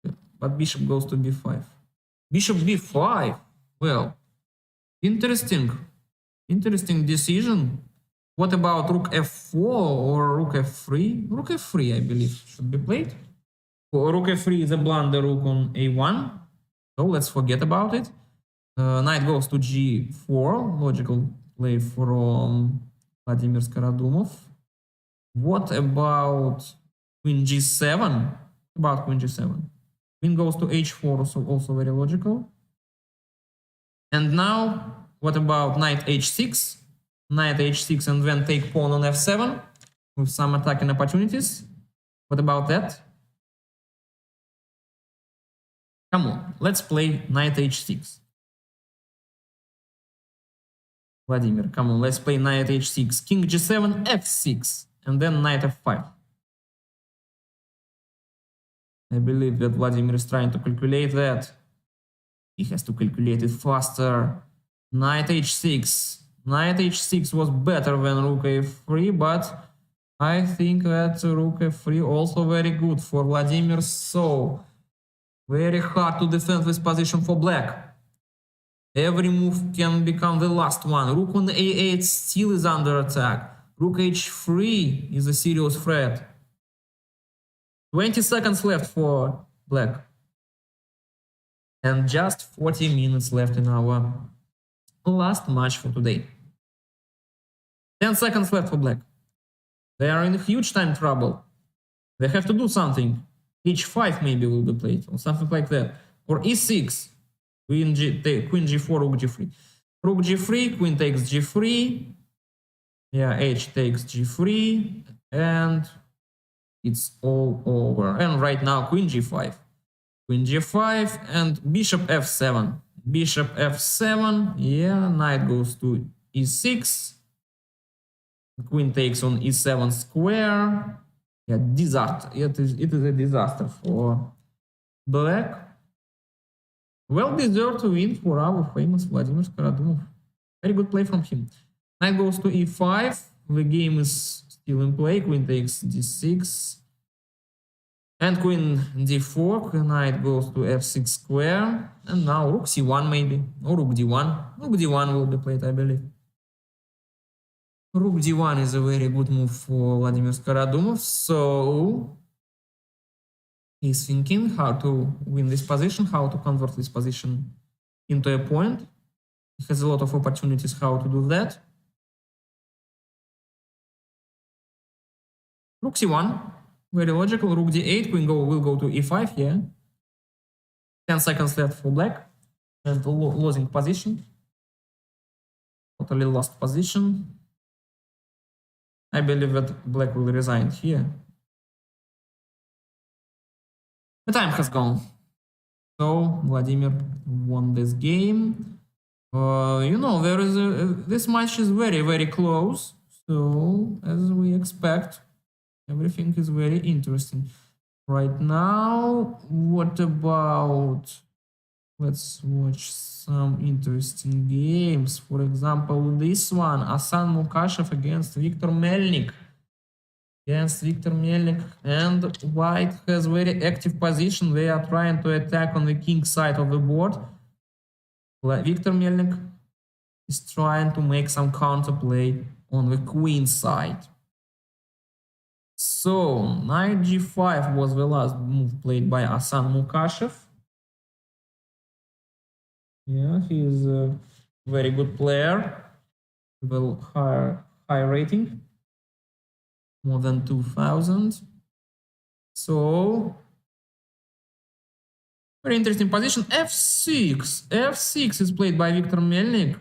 Yeah, but bishop goes to b5. Bishop b5. Well, interesting decision. What about rook f4 or rook f3? Rook f3, I believe, should be played. Rook f3 is a blunder rook on a1. So let's forget about it. Knight goes to g4. Logical play from Vladimir Skaradumov. What about queen g7? About queen g7. Queen goes to h4, also very logical. And now, what about knight h6? Knight h6 and then take pawn on f7 with some attacking opportunities. What about that? Come on, let's play knight h6. Vladimir, come on, let's play knight h6, king g7, f6, and then knight f5. I believe that Vladimir is trying to calculate that. He has to calculate it faster. Knight h6. Knight h6 was better than rook a3, but I think that rook f3 also very good for Vladimir. So very hard to defend this position for black. Every move can become the last one. Rook on a8 still is under attack. Rook h3 is a serious threat. 20 seconds left for black. And just 40 minutes left in our last match for today. 10 seconds left for black. They are in huge time trouble. They have to do something. h5 maybe will be played, or something like that. Or e6. Queen g4, rook g3. Rook g3, queen takes g3. Yeah, h takes g3. And it's all over. And right now, queen g5. Queen g5 and bishop f7. Bishop f7. Yeah, knight goes to e6. Queen takes on e7 square. Yeah, disaster. It is a disaster for black. Well deserved win for our famous Vladimir Skaradumov. Very good play from him. Knight goes to e5. The game is still in play. Queen takes d6. And queen d4. Knight goes to f6 square. And now rook c1 maybe. Or rook d1. Rook d1 will be played, I believe. Rook d1 is a very good move for Vladimir Skaradumov. So he's thinking how to win this position, how to convert this position into a point. He has a lot of opportunities how to do that. Rook c1, very logical. Rook d8, queen will go to e5 here. 10 seconds left for black. And losing position. Totally lost position. I believe that black will resign here. The time has gone. So Vladimir won this game. You know, this match is very, very close. So as we expect, everything is very interesting. Right now, what about... Let's watch some interesting games. For example, this one, Asan Mukashev against Viktor Melnik. And white has very active position. They are trying to attack on the king side of the board. Viktor Melnik is trying to make some counterplay on the queen side. So, knight g5 was the last move played by Asan Mukashev. Yeah, he is a very good player with a high rating, more than 2,000. So, very interesting position. f6. f6 is played by Viktor Melnik.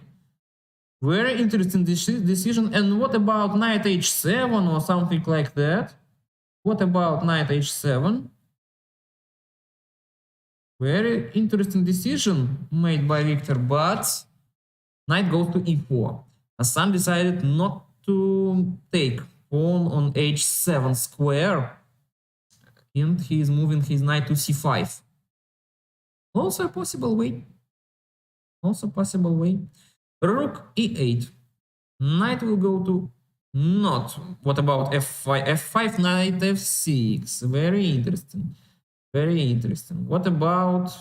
Very interesting decision. And what about knight h7 or something like that? What about knight h7? Very interesting decision made by Viktor, but knight goes to e4. Asan decided not to take pawn on h7 square, and he is moving his knight to c5. Also a possible way. Rook e8. Knight will go to not. What about f5? f5, knight f6. Very interesting. What about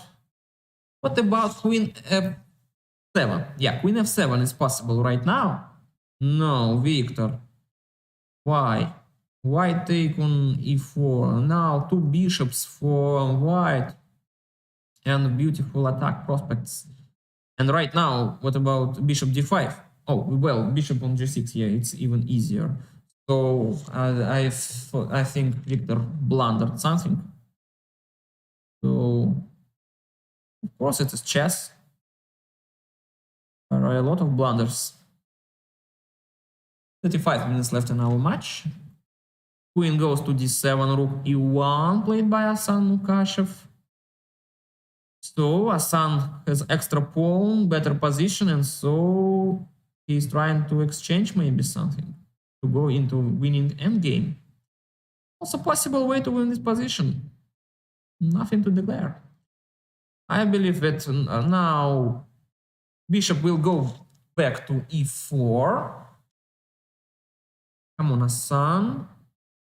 queen f7? Yeah, queen f7 is possible right now. No, Victor. Why? White take on e4. Now two bishops for white. And beautiful attack prospects. And right now, what about bishop d5? Oh, well, bishop on g6. Yeah, it's even easier. So I think Victor blundered something. So, of course, it is chess. There are a lot of blunders. 35 minutes left in our match. Queen goes to d7, rook e1, played by Asan Mukashev. So Hassan has extra pawn, better position, and so he's trying to exchange maybe something to go into winning endgame. Also possible way to win this position. Nothing to declare. I believe that now bishop will go back to e4. Come on, Hassan.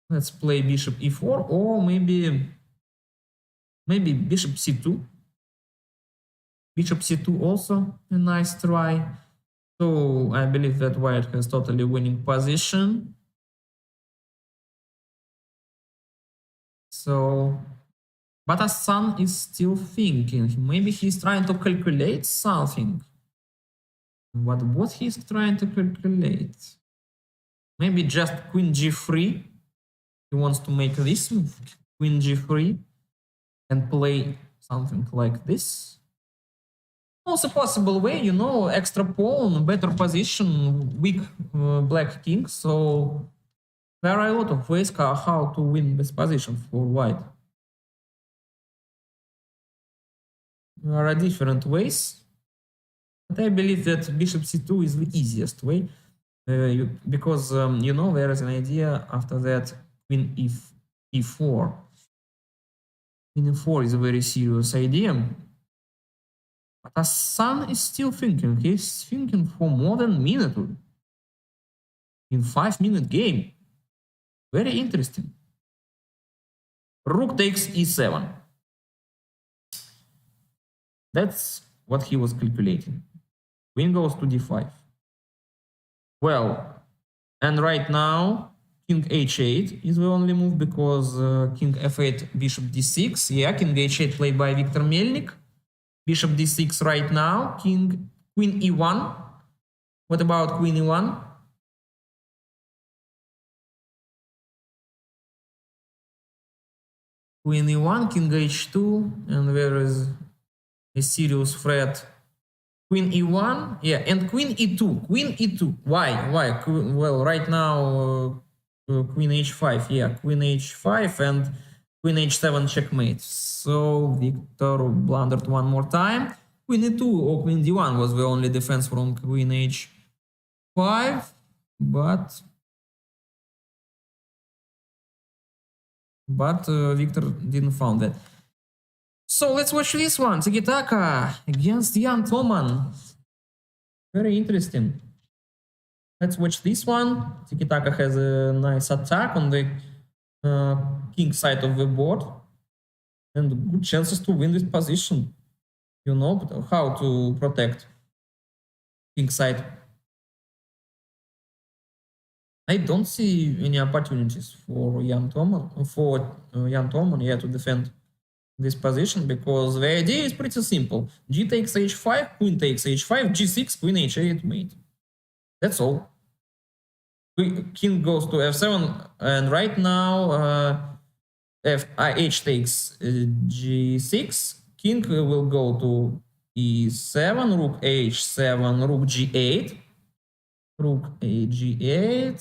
Let's play bishop e4, or maybe bishop c2. Bishop c2 also a nice try. So I believe that white has totally winning position. So, but Hassan is still thinking. Maybe he's trying to calculate something. What he's trying to calculate? Maybe just queen g3. He wants to make this move, queen g3, and play something like this. Also possible way, you know, extra pawn, better position, weak black king. So there are a lot of ways how to win this position for white. There are different ways, but I believe that bishop c2 is the easiest way because you know, there is an idea after that queen e4. Queen e4 is a very serious idea. But Hassan is still thinking. He's thinking for more than a minute in 5-minute game. Very interesting. Rook takes e7. That's what he was calculating. Queen goes to d5. Well, and right now king h8 is the only move because king f8, bishop d6. Yeah, king h8 played by Viktor Melnik. Bishop d6 right now, queen e1. What about queen e1? Queen e1, king h2, and there is a serious threat. Queen e1, yeah, and queen e2. Queen e2. Why? Well, right now, queen h5, yeah, queen h5 and queen h7 checkmate. So Victor blundered one more time. Queen e2 or queen d1 was the only defense from queen h5, but Victor didn't found that. So let's watch this one. Tiki-taka against Jan Thoman. Very interesting. Let's watch this one. Tiki-taka has a nice attack on the king side of the board and good chances to win this position. You know how to protect king side. I don't see any opportunities for Jan Thoman yeah, to defend this position, because the idea is pretty simple. G takes h5, queen takes h5, g6, queen h8 mate. That's all. King goes to f7, and right now h takes g6, king will go to e7, rook h7, rook g8, rook g8,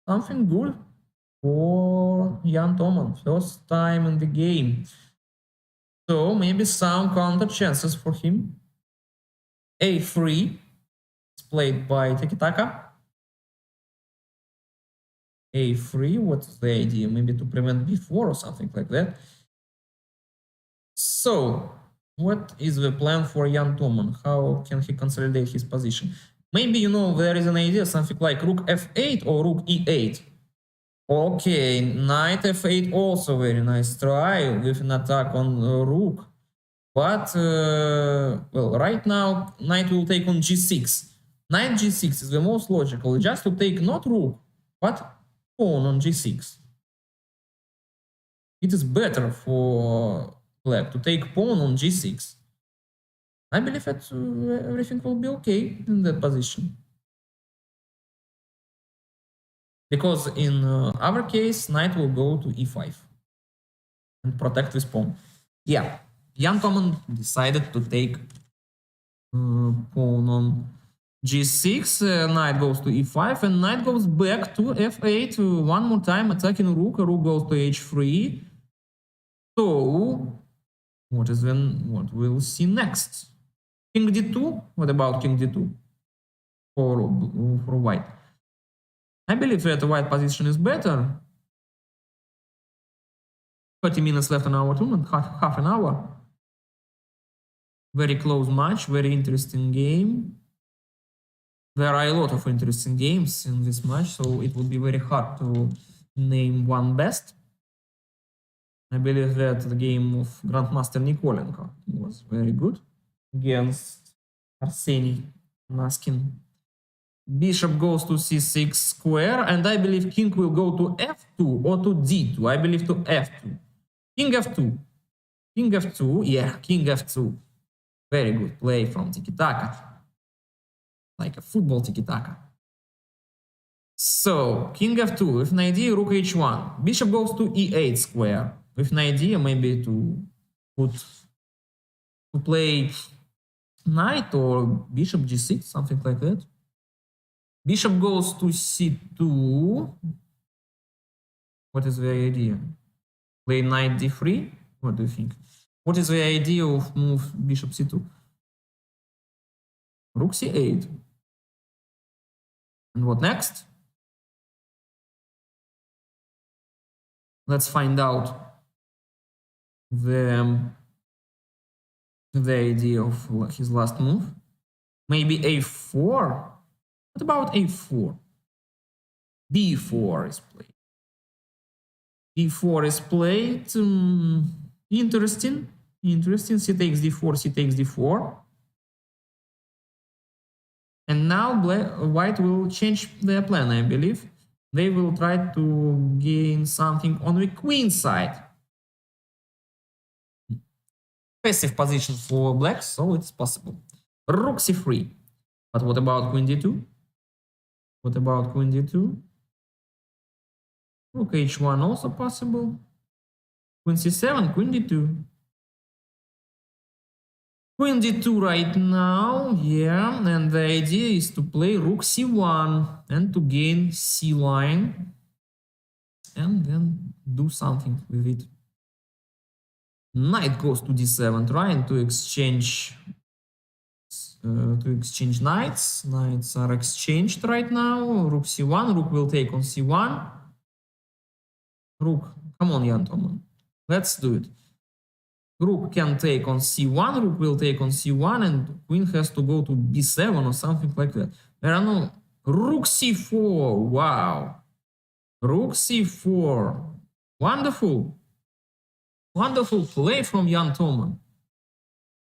something good for Jan Thoman, first time in the game. So maybe some counter chances for him. a3 is played by Tiki-taka. a3, what's the idea? Maybe to prevent b4 or something like that. So what is the plan for Jan Thoman? How can he consolidate his position? Maybe, you know, there is an idea, something like rook f8 or rook e8. Okay, knight f8 also very nice try with an attack on rook. But, well, right now, knight will take on g6. Knight g6 is the most logical, just to take not rook, but pawn on g6. It is better for black to take pawn on g6. I believe that everything will be okay in that position. Because in our case, knight will go to e5 and protect this pawn. Yeah, Jan Thoman decided to take pawn on g6, knight goes to e5, and knight goes back to f8 one more time, attacking rook. Rook goes to h3. So what what we'll see next? King d2. What about king d2 for white? I believe that the white position is better. 30 minutes left in our tournament, half an hour. Very close match, very interesting game. There are a lot of interesting games in this match, so it would be very hard to name one best. I believe that the game of Grandmaster Nikolenko was very good against Arseniy Naskin. Bishop goes to c6 square, and I believe king will go to f2 or to d2. I believe to f2. King f2. King f2. Yeah, king f2. Very good play from tiki-taka. Like a football tiki-taka. So, king f2 with an idea, rook h1. Bishop goes to e8 square. With an idea maybe to play knight or bishop g6, something like that. Bishop goes to c2. What is the idea? Play knight d3? What do you think? What is the idea of move bishop c2? Rook c8. And what next? Let's find out the idea of his last move. Maybe a4? What about a4? b4 is played. b4 is played. Interesting. Interesting. C takes d4, c takes d4. And now white will change their plan, I believe. They will try to gain something on the queen side. Passive position for black, so it's possible. Rook c3. But what about queen d2? What about queen d2? Rook h1 also possible. Queen c7, queen d2. Queen d2 right now, yeah, and the idea is to play rook c1 and to gain c line and then do something with it. Knight goes to d7, trying to exchange knights. Knights are exchanged right now. Rook c1, rook will take on c1. Rook, come on, Jan Toman, let's do it. Rook can take on c1, rook will take on c1, and queen has to go to b7 or something like that. There are no... Rook c4, wow. Rook c4, wonderful. Wonderful play from Jan Toman.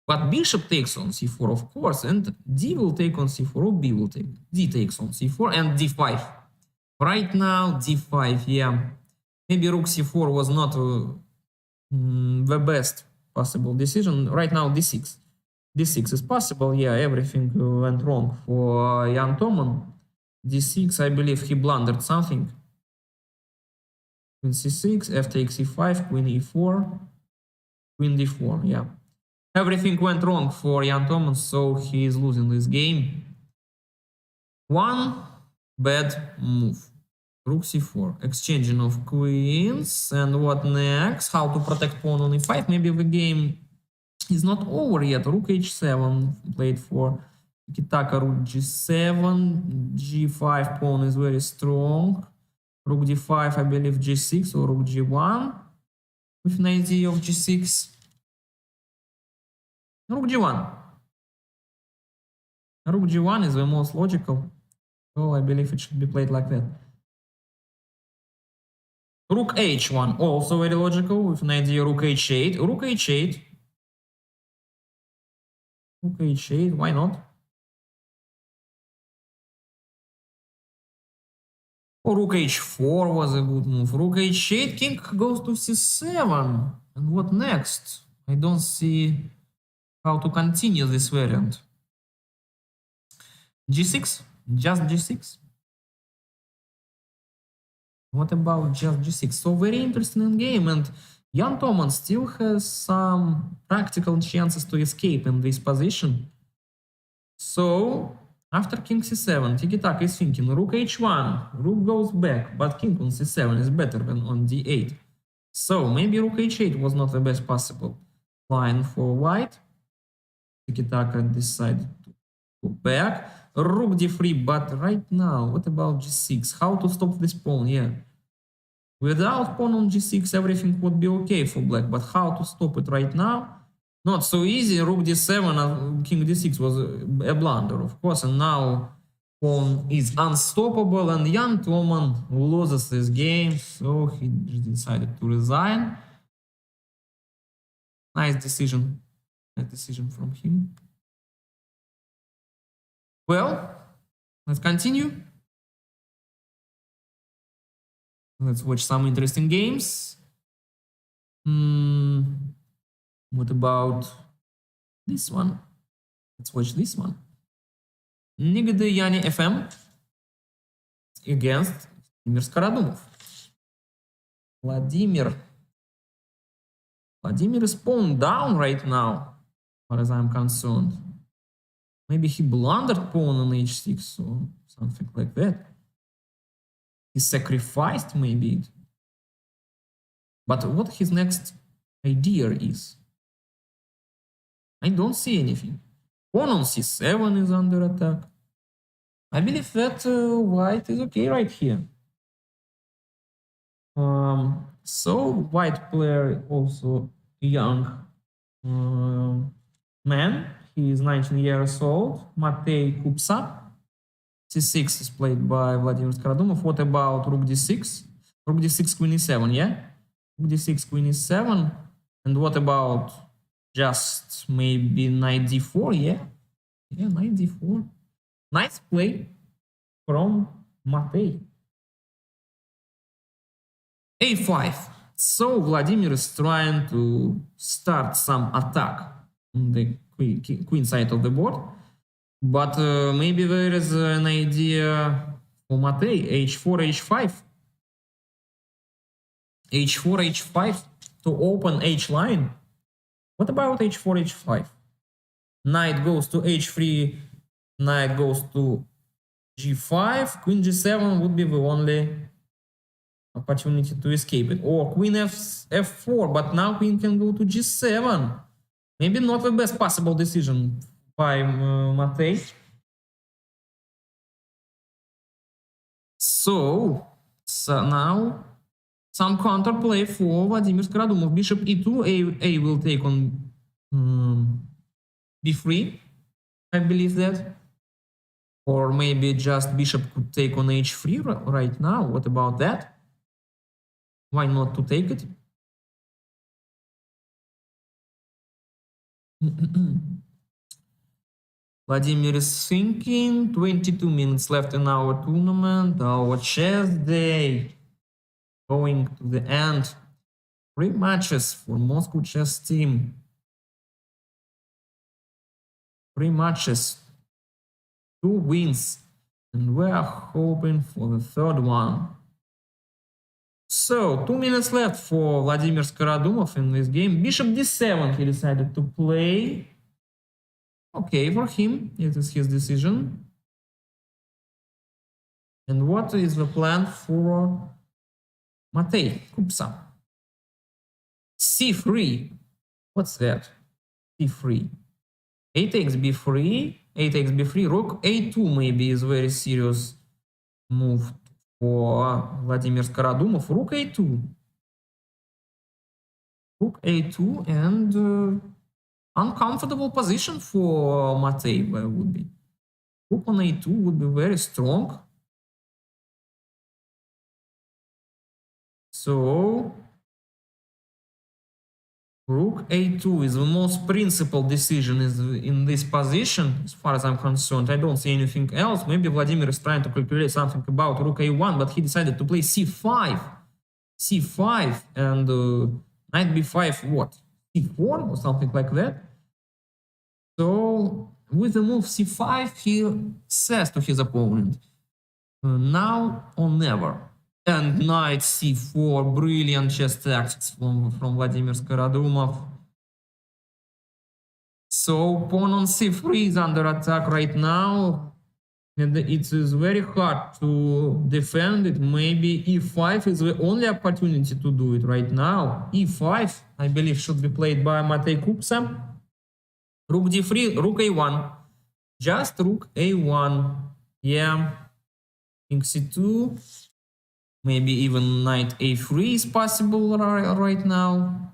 But bishop takes on c4, of course, and d will take on c4, or b will take... d takes on c4, and d5. Right now, d5, yeah. Maybe rook c4 was not the best possible decision. Right now, d6. d6 is possible. Yeah, everything went wrong for Jan Toman. d6, I believe he blundered something. Queen c6, f takes e5, queen e4, queen d4. Yeah, everything went wrong for Jan Toman, so he is losing this game. One bad move. Rook c4, exchanging of queens, and what next? How to protect pawn on e5? Maybe the game is not over yet. Rook h7 played for tiki-taka. Rook g7, g5 pawn is very strong. Rook d5, I believe g6 or rook g1 with an idea of g6. Rook g1. Rook g1 is the most logical, so I believe it should be played like that. Rook h1, also very logical, with an idea rook h8. Rook h8. Rook h8, why not? Or rook h4 was a good move. Rook h8, king goes to c7. And what next? I don't see how to continue this variant. g6? Just g6? What about just g6? So very interesting game, and Jan Toman still has some practical chances to escape in this position. So after king c7, tiki-taka is thinking rook h1, rook goes back, but king on c7 is better than on d8. So maybe rook h8 was not the best possible line for white. Tiki-taka decided to go back. Rook d3, but right now, what about g6? How to stop this pawn? Yeah. Without pawn on g6, everything would be okay for black, but how to stop it right now? Not so easy. Rook d7, king d6 was a blunder, of course, and now pawn is unstoppable, and Jan Toman loses this game, so he decided to resign. Nice decision. Nice decision from him. Well, let's continue. Let's watch some interesting games. What about this one? Let's watch this one. Nigdy Yani FM against Vladimir Skaradumov. Vladimir is pawn down right now, as far as I'm concerned. Maybe he blundered pawn on h6 or something like that. He sacrificed maybe. But what his next idea is? I don't see anything. Pawn on c7 is under attack. I believe that white is okay right here. So white player also young man. He is 19 years old. Matei Kupsa. c6 is played by Vladimir Skaradumov. What about rook d6? Rook d6, queen e7, yeah? Rook d6, queen e7. And what about just maybe knight d4, yeah? Yeah, knight d4. Nice play from Matei. a5. So Vladimir is trying to start some attack on the queen side of the board. But maybe there is an idea for Matei. h4, h5. h4, h5 to open h line. What about h4, h5? Knight goes to h3, knight goes to g5, queen g7 would be the only opportunity to escape it. Or queen f4, but now queen can go to g7. Maybe not the best possible decision by Matei. So now some counterplay for Vladimir Skaradumov. Bishop e2, a will take on b3, I believe that. Or maybe just bishop could take on h3 right now. What about that? Why not to take it? Vladimir is thinking. 22 minutes left in our tournament, our chess day. Going to the end. 3 matches for Moscow chess team. 3 matches. 2 wins. And we are hoping for the 3rd one. So, 2 minutes left for Vladimir Skaradumov in this game. Bishop d7 he decided to play. Okay, for him, it is his decision. And what is the plan for Matei Kupsa? c3. What's that? c3. A takes b3. A takes b3. Rook a2 maybe is very serious move for Vladimir Skaradumov. Rook a2. Rook a2 and uncomfortable position for Matei would be. Rook on a2 would be very strong. So rook a2 is the most principled decision in this position, as far as I'm concerned. I don't see anything else. Maybe Vladimir is trying to calculate something about rook a1, but he decided to play c5. c5 and knight b5, what? c4 or something like that. So with the move c5, he says to his opponent, now or never. And knight c4, brilliant chess tactics from Vladimir Skaradumov. So pawn on c3 is under attack right now. And it is very hard to defend it. Maybe e5 is the only opportunity to do it right now. e5, I believe, should be played by Matej Kupsa. Rook d3, rook a1. Just rook a1. Yeah. King c2. Maybe even knight a3 is possible right now.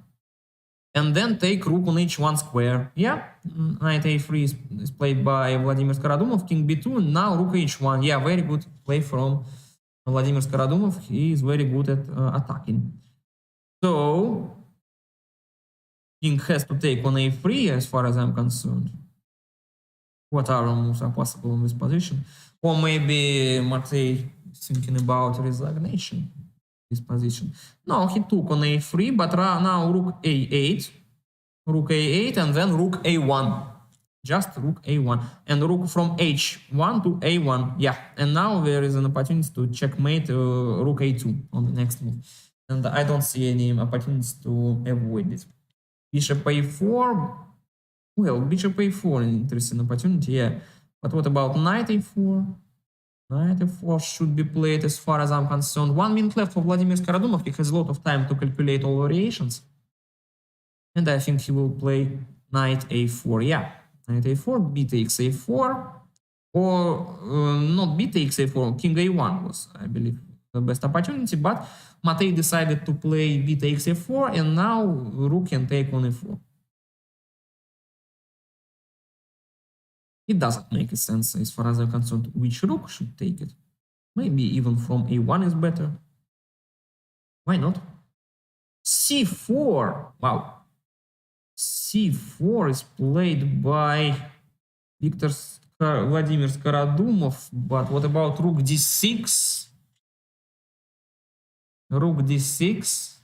And then take rook on h1 square. Yeah, knight a3 is played by Vladimir Skaradumov, king b2, and now rook h1. Yeah, very good play from Vladimir Skaradumov. He is very good at attacking. So, king has to take on a3 as far as I'm concerned. What other moves are possible in this position? Or maybe Matej is thinking about resignation. This position. No, he took on a3, but now rook a8, and then rook a1. Just rook a1 and rook from h1 to a1. Yeah, and now there is an opportunity to checkmate rook a2 on the next move, and I don't see any opportunities to avoid it. Bishop a4. Well, bishop a4, an interesting opportunity. Yeah, but what about knight a4? Knight f4 should be played as far as I'm concerned. 1 minute left for Vladimir Skaradumov. He has a lot of time to calculate all variations. And I think he will play knight a4. Yeah, knight a4, b takes a4. Or not b takes a4, king a1 was, I believe, the best opportunity. But Matej decided to play b takes a4. And now rook can take on a4. It doesn't make sense as far as I'm concerned which rook should take it. Maybe even from a1 is better. Why not? c4. Wow. c4 is played by Vladimir Skaradumov. But what about rook d6? Rook d6.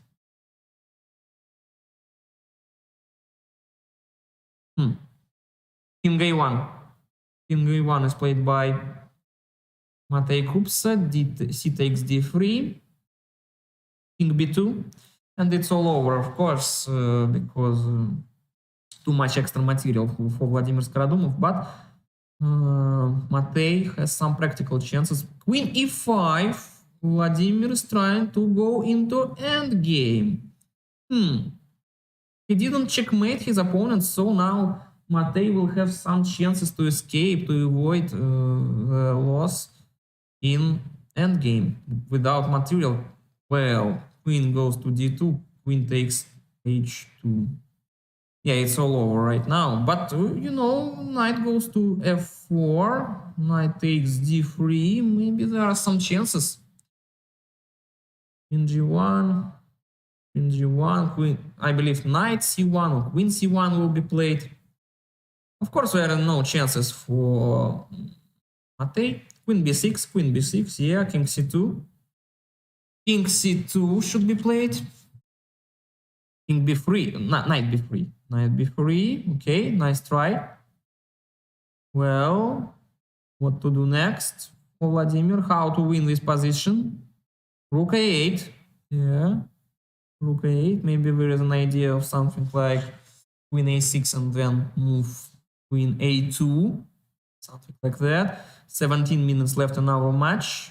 King a1. King a1 is played by Matej Kupsa. C takes d3. King b2. And it's all over, of course, because too much extra material for Vladimir Skaradumov. But Matej has some practical chances. Queen e5. Vladimir is trying to go into endgame. He didn't checkmate his opponent, so now Matej will have some chances to escape, to avoid the loss in endgame without material. Well, queen goes to d2, queen takes h2. Yeah, it's all over right now. But, you know, knight goes to f4, knight takes d3. Maybe there are some chances. Queen g1, queen g1, queen, I believe knight c1 or queen c1 will be played. Of course, there are no chances for Matej. Queen b6, yeah, king c2. King c2 should be played. King b3, knight b3. Knight b3, okay, nice try. Well, what to do next for Vladimir? How to win this position? Rook a8, yeah. Rook a8, maybe there is an idea of something like queen a6 and then move queen a2, something like that. 17 minutes left in our match.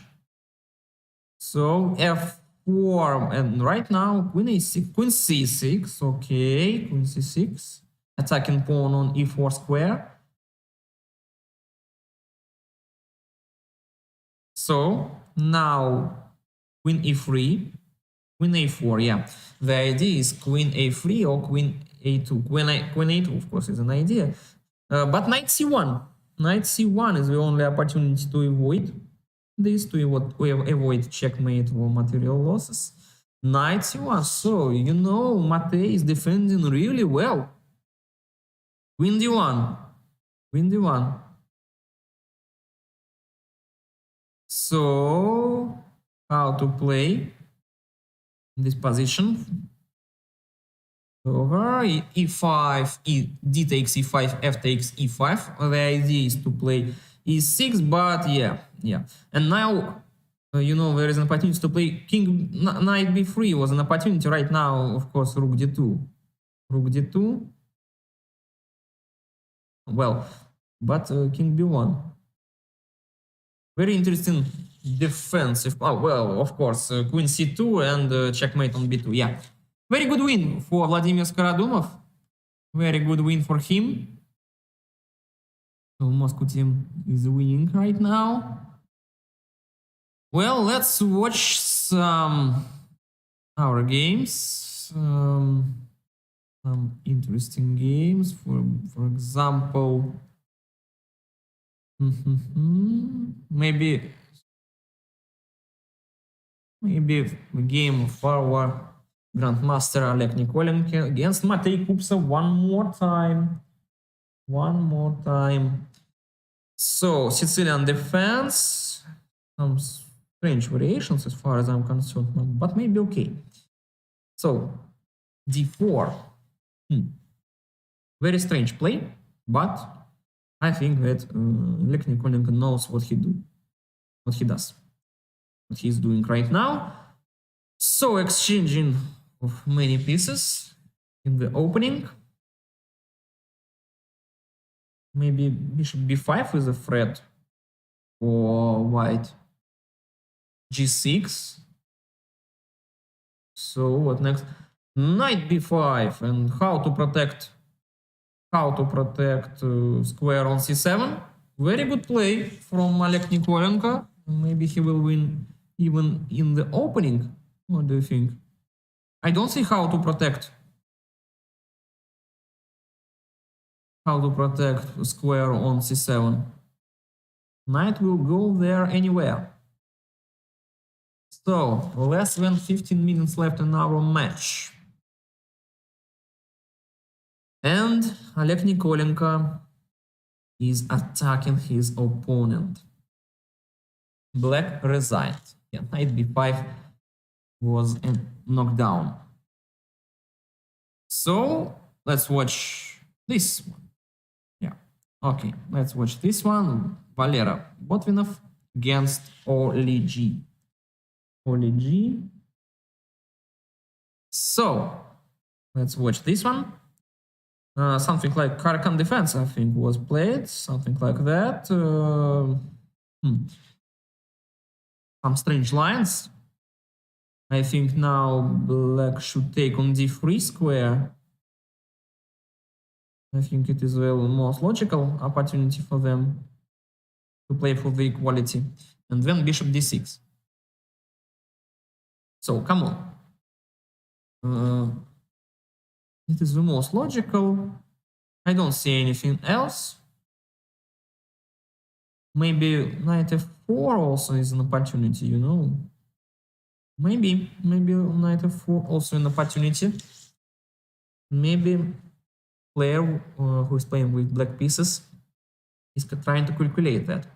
So f4, and right now queen a6, queen c6, okay, queen c6, attacking pawn on e4 square. So now queen e3, queen a4, yeah. The idea is queen a3 or queen a2. Queen a2, of course, is an idea. But knight c1. Knight c1 is the only opportunity to avoid this, to avoid checkmate or material losses. Knight c1. So, you know, Matej is defending really well. Queen d1. Queen d1. So, how to play this position? Over e5, d takes e5, f takes e5. The idea is to play e6, but yeah. And now, you know, there is an opportunity to play king, knight b3 was an opportunity. Right now, of course, rook d2. Rook d2. Well, but king b1. Very interesting defensive. Oh, well, of course, queen c2 and checkmate on b2. Yeah, very good win for Vladimir Skaradumov. Very good win for him. So Moscow team is winning right now. Well, let's watch some our games. Some interesting games. For example, maybe a game of our Grandmaster Oleg Nikolenko against Matej Kupsa one more time. One more time. So, Sicilian defense. Some strange variations as far as I'm concerned, but maybe okay. So, d4. Very strange play, but I think that Oleg Nikolenko knows what he does, what he's doing right now. So, exchanging of many pieces in the opening. Maybe bishop b5 is a threat for white. g6. So what next? Knight b5, and how to protect square on c7. Very good play from Oleg Nikolenko. Maybe he will win even in the opening. What do you think? I don't see how to protect square on c7. Knight will go there anywhere. So, less than 15 minutes left in our match. And Oleg Nikolenko is attacking his opponent. Black resigned. Yeah, knight b5 was a knockdown. So, let's watch this one. Yeah, okay, let's watch this one. Valera Botvinov against Oli G. So, let's watch this one. Something like Karakan defense, I think, was played. Something like that. Some strange lines. I think now black should take on d3 square. I think it is the most logical opportunity for them to play for the equality. And then bishop d6. So, come on. It is the most logical. I don't see anything else. Maybe knight f4 also is an opportunity, you know. Maybe knight f4 also an opportunity. Maybe player who is playing with black pieces is trying to calculate that.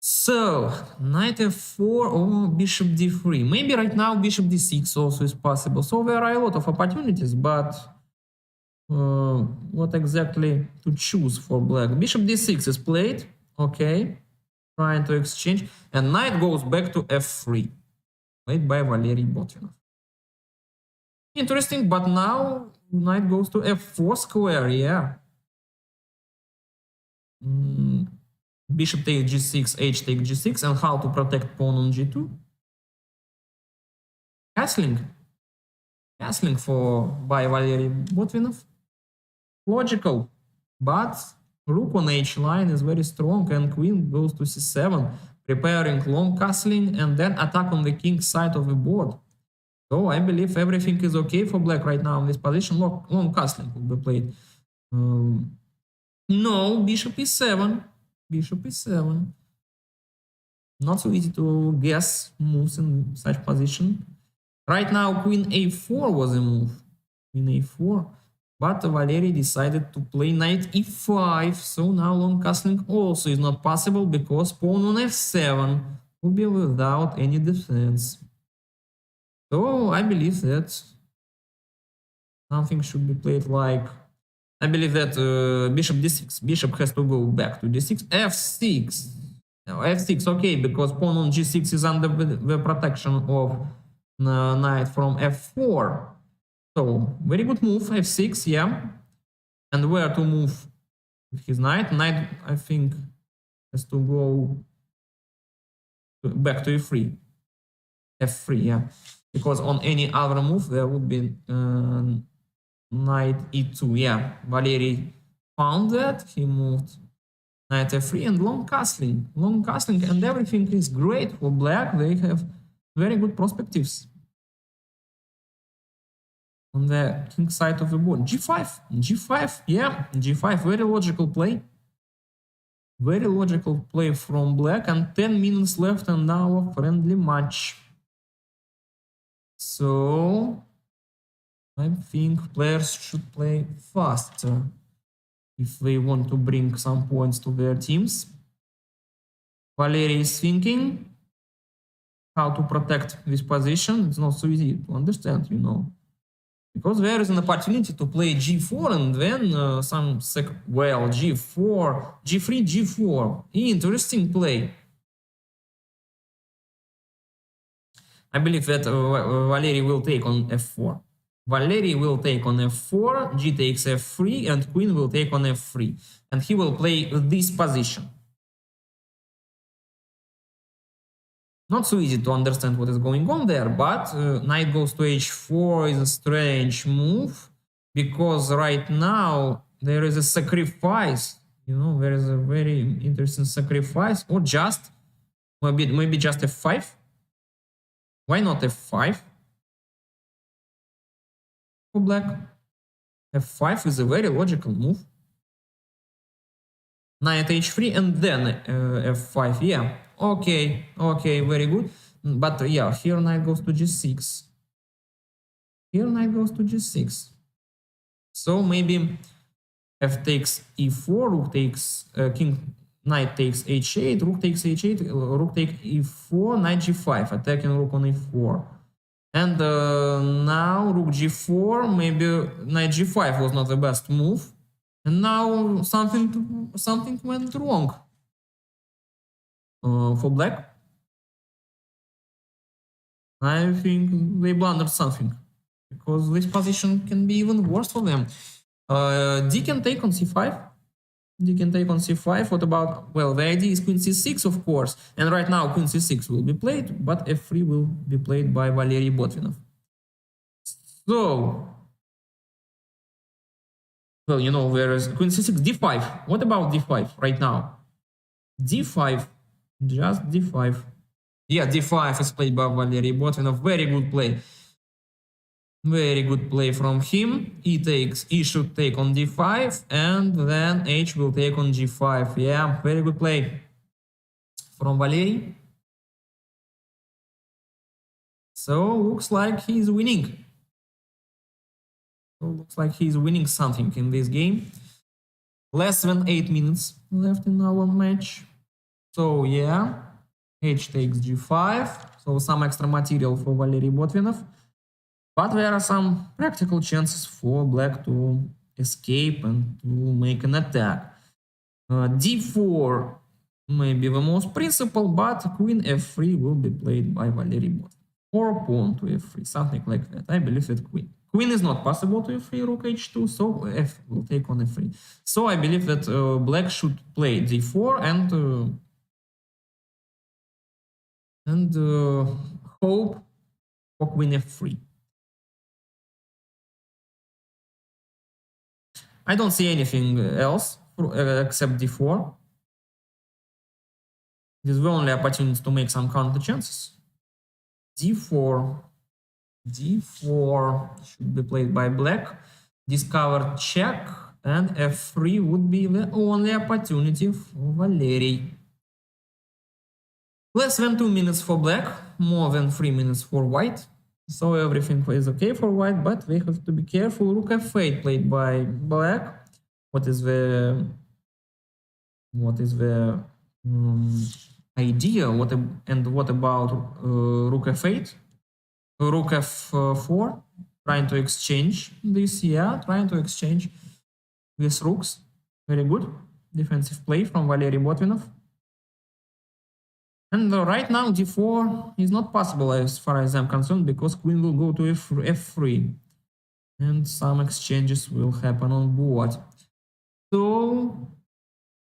So, knight f4 or bishop d3. Maybe right now bishop d6 also is possible. So there are a lot of opportunities, but what exactly to choose for black? Bishop d6 is played. Okay, trying to exchange. And knight goes back to f3, played by Valery Botvinov. Interesting, but now knight goes to f4 square, yeah. Bishop takes g6, h takes g6, and how to protect pawn on g2? Castling by Valery Botvinov. Logical, but rook on h line is very strong, and queen goes to c7, preparing long castling and then attack on the king side of the board. So I believe everything is okay for black right now in this position. Long castling will be played. No, bishop e7. Bishop e7. Not so easy to guess moves in such position. Right now, queen a4 was a move. Queen a4. But Valery decided to play knight e5. So now long castling also is not possible because pawn on f7 will be without any defense. So I believe that something should be played like... I believe that bishop d6. Bishop has to go back to d6. f6. No, f6, okay, because pawn on g6 is under the protection of knight from f4. So, very good move, f6, yeah. And where to move with his knight? Knight, I think, has to go back to e3. f3, yeah. Because on any other move, there would be knight e2, yeah. Valery found that, he moved knight f3 and long castling, and everything is great for black. They have very good perspectives on the king side of the board. g5, yeah, g5, very logical play. Very logical play from black, and 10 minutes left and now a friendly match. So I think players should play faster if they want to bring some points to their teams. Valery is thinking how to protect this position. It's not so easy to understand, you know, because there is an opportunity to play g4 and then g4, g3, g4. Interesting play. I believe that Valery will take on f4. Valery will take on f4, g takes f3, and queen will take on f3. And he will play this position. Not so easy to understand what is going on there, but knight goes to h4 is a strange move, because right now there is a sacrifice. You know, there is a very interesting sacrifice, or just maybe just f5. Why not f5 for black? f5 is a very logical move. Knight h3 and then f5. Yeah, okay, very good. But yeah, here knight goes to g6. Here knight goes to g6. So maybe f takes e4, rook takes knight takes h8, rook takes h8, rook takes e4, knight g5, attacking rook on e4. And now rook g4, maybe knight g5 was not the best move. And now something went wrong for black. I think they blundered something, because this position can be even worse for them. D can take on c5. D can take on c5. What about, well, the idea is queen c6, of course. And right now queen c6 will be played, but f3 will be played by Valery Botvinov. So, well, you know, there is queen c6, d5. What about d5 right now? d5, just d5. Yeah, d5 is played by Valery Botvinov. Very good play. Very good play from him. E should take on d5, and then h will take on g5. Yeah, very good play from Valery. So looks like he's winning. Looks like he's winning something in this game. Less than 8 minutes left in our match. So yeah, h takes g5. So some extra material for Valery Botvinov. But there are some practical chances for black to escape and to make an attack. d4 may be the most principal, but queen f3 will be played by Valery Botvinov. Or pawn to f3, something like that. I believe that queen. Queen is not possible to f3, rook h2, so f will take on f3. So I believe that black should play d4 and hope for queen f3. I don't see anything else except d4. This is the only opportunity to make some counter chances. d4 should be played by black. Discovered check, and f3 would be the only opportunity for Valery. Less than 2 minutes for black, more than 3 minutes for white. So everything is okay for white, but they have to be careful. Rook f8 played by black. What is the idea? What about rook f8? Rook f4, trying to exchange this. Yeah, trying to exchange these rooks. Very good defensive play from Valery Botvinov. And right now d4 is not possible as far as I'm concerned, because queen will go to f3 and some exchanges will happen on board. So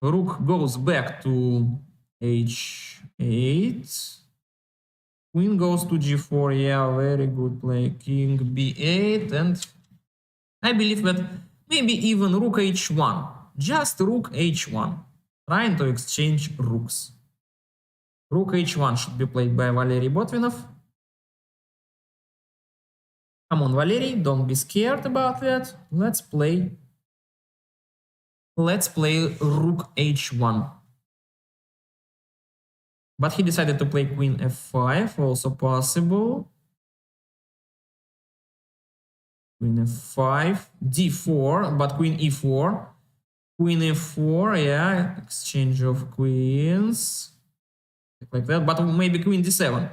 rook goes back to h8 Queen goes to g4. Yeah, very good play. King b8, and I believe that maybe even rook h1. Just rook h1. Trying to exchange rooks. Rook h1 should be played by Valery Botvinov. Come on, Valery, don't be scared about that. Let's play rook h1. But he decided to play queen f5, also possible. Queen f5, d4, but queen e4. Queen e4, yeah, exchange of queens. Like that, but maybe queen d7.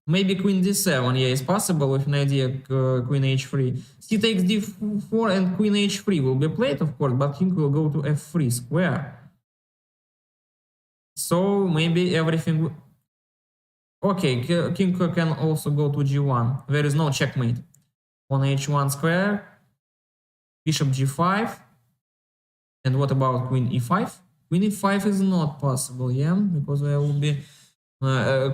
Maybe queen d7, yeah, it's possible with an idea queen h3. C takes d4 and queen h3 will be played, of course, but king will go to f3 square. So maybe everything... Okay, king can also go to g1. There is no checkmate. On h1 square, bishop g5. And what about queen e5? Queen e5 is not possible, yeah, because there will be...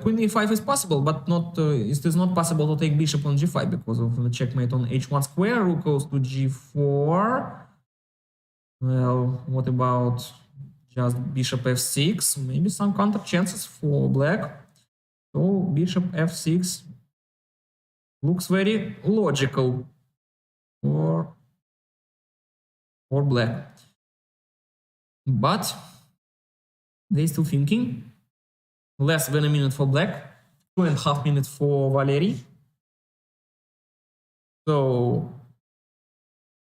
queen e5 is possible, but not it is not possible to take bishop on g5 because of the checkmate on h1 square. Rook goes to g4. Well, what about just bishop f6? Maybe some counter chances for black. So bishop f6 looks very logical for black. But they're still thinking. Less than a minute for black, 2.5 minutes for Valery. So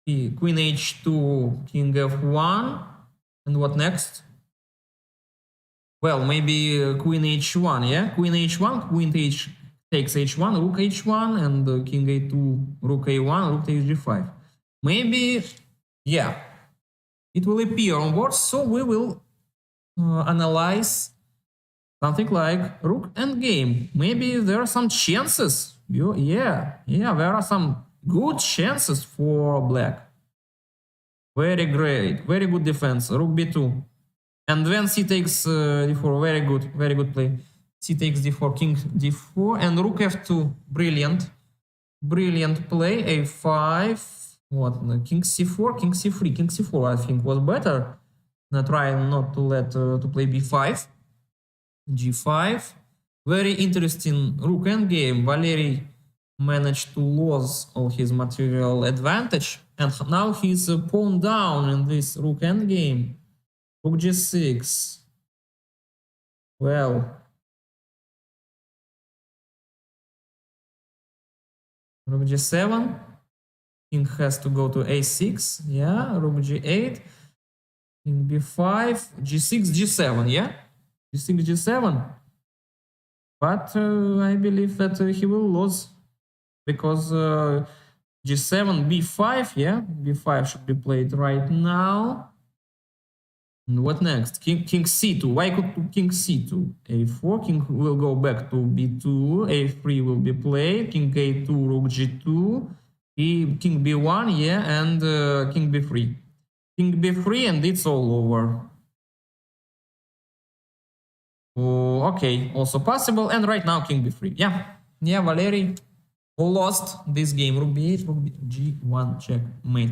queen h2, king f1, and what next? Well, maybe queen h1, yeah? Queen h1, queen h takes h1, rook h1, and king a2, rook a1, rook takes g5. Maybe, yeah, it will appear on board, so we will analyze something like rook endgame. Maybe there are some chances. Yeah, there are some good chances for black. Very great, very good defense. Rook b2. And then c takes d4. Very good play. C takes d4, king d4, and rook f2. Brilliant play. a5. What? King c4, king c3. King c4, I think, was better. Trying not to let to play b5. g5. Very interesting rook endgame. Valery managed to lose all his material advantage, and now he's pawn down in this rook endgame. Rook g6. Well, rook g7. King has to go to a6. Yeah, rook g8. King b5. g6, g7. Yeah, g6, g7. But I believe that he will lose because g7, b5. Yeah, b5 should be played right now. And what next? King c2. Why could king c2? a4. King will go back to b2. a3 will be played. King a2, rook g2. King b1, yeah, and king b3. King b3, and it's all over. Oh, okay, also possible. And right now, king b3. Yeah, Valery lost this game. Rook b8, rook g1, checkmate.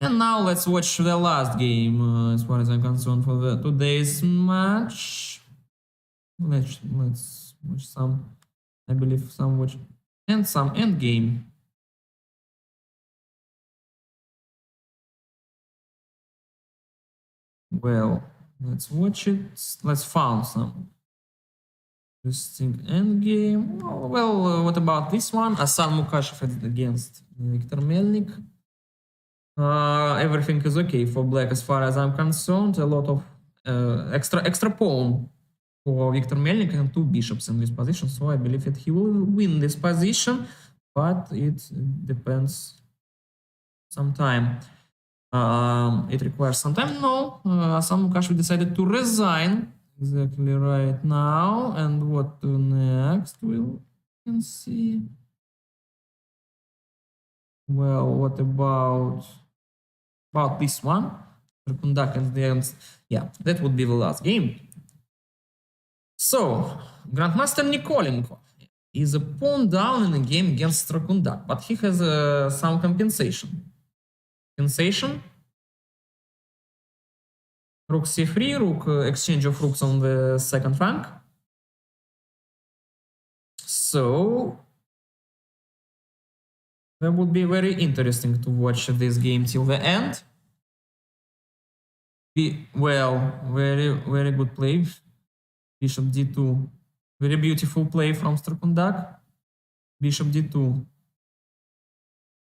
And now let's watch the last game, as far as I'm concerned, for today's match. Let's watch some, I believe, some watch and some end game. Well, let's watch it. Let's find some interesting end game. Well, what about this one? Asan Mukashev against Viktor Melnik. Everything is okay for black as far as I'm concerned. A lot of extra pawn for Viktor Melnik and 2 bishops in this position. So I believe that he will win this position, but it depends some time. It requires some time. No, Asan Mukashev decided to resign exactly right now. And what next? We can see. Well, what about this one? Kundak and the end. Yeah, that would be the last game. So, Grandmaster Nikolenko. is a pawn down in a game against Strakundar, but he has some compensation. Rook c3, rook exchange of rooks on the second rank. So that would be very interesting to watch this game till the end. Well, very good play. Bishop d2. Very beautiful play from Strakundar. Bishop d2.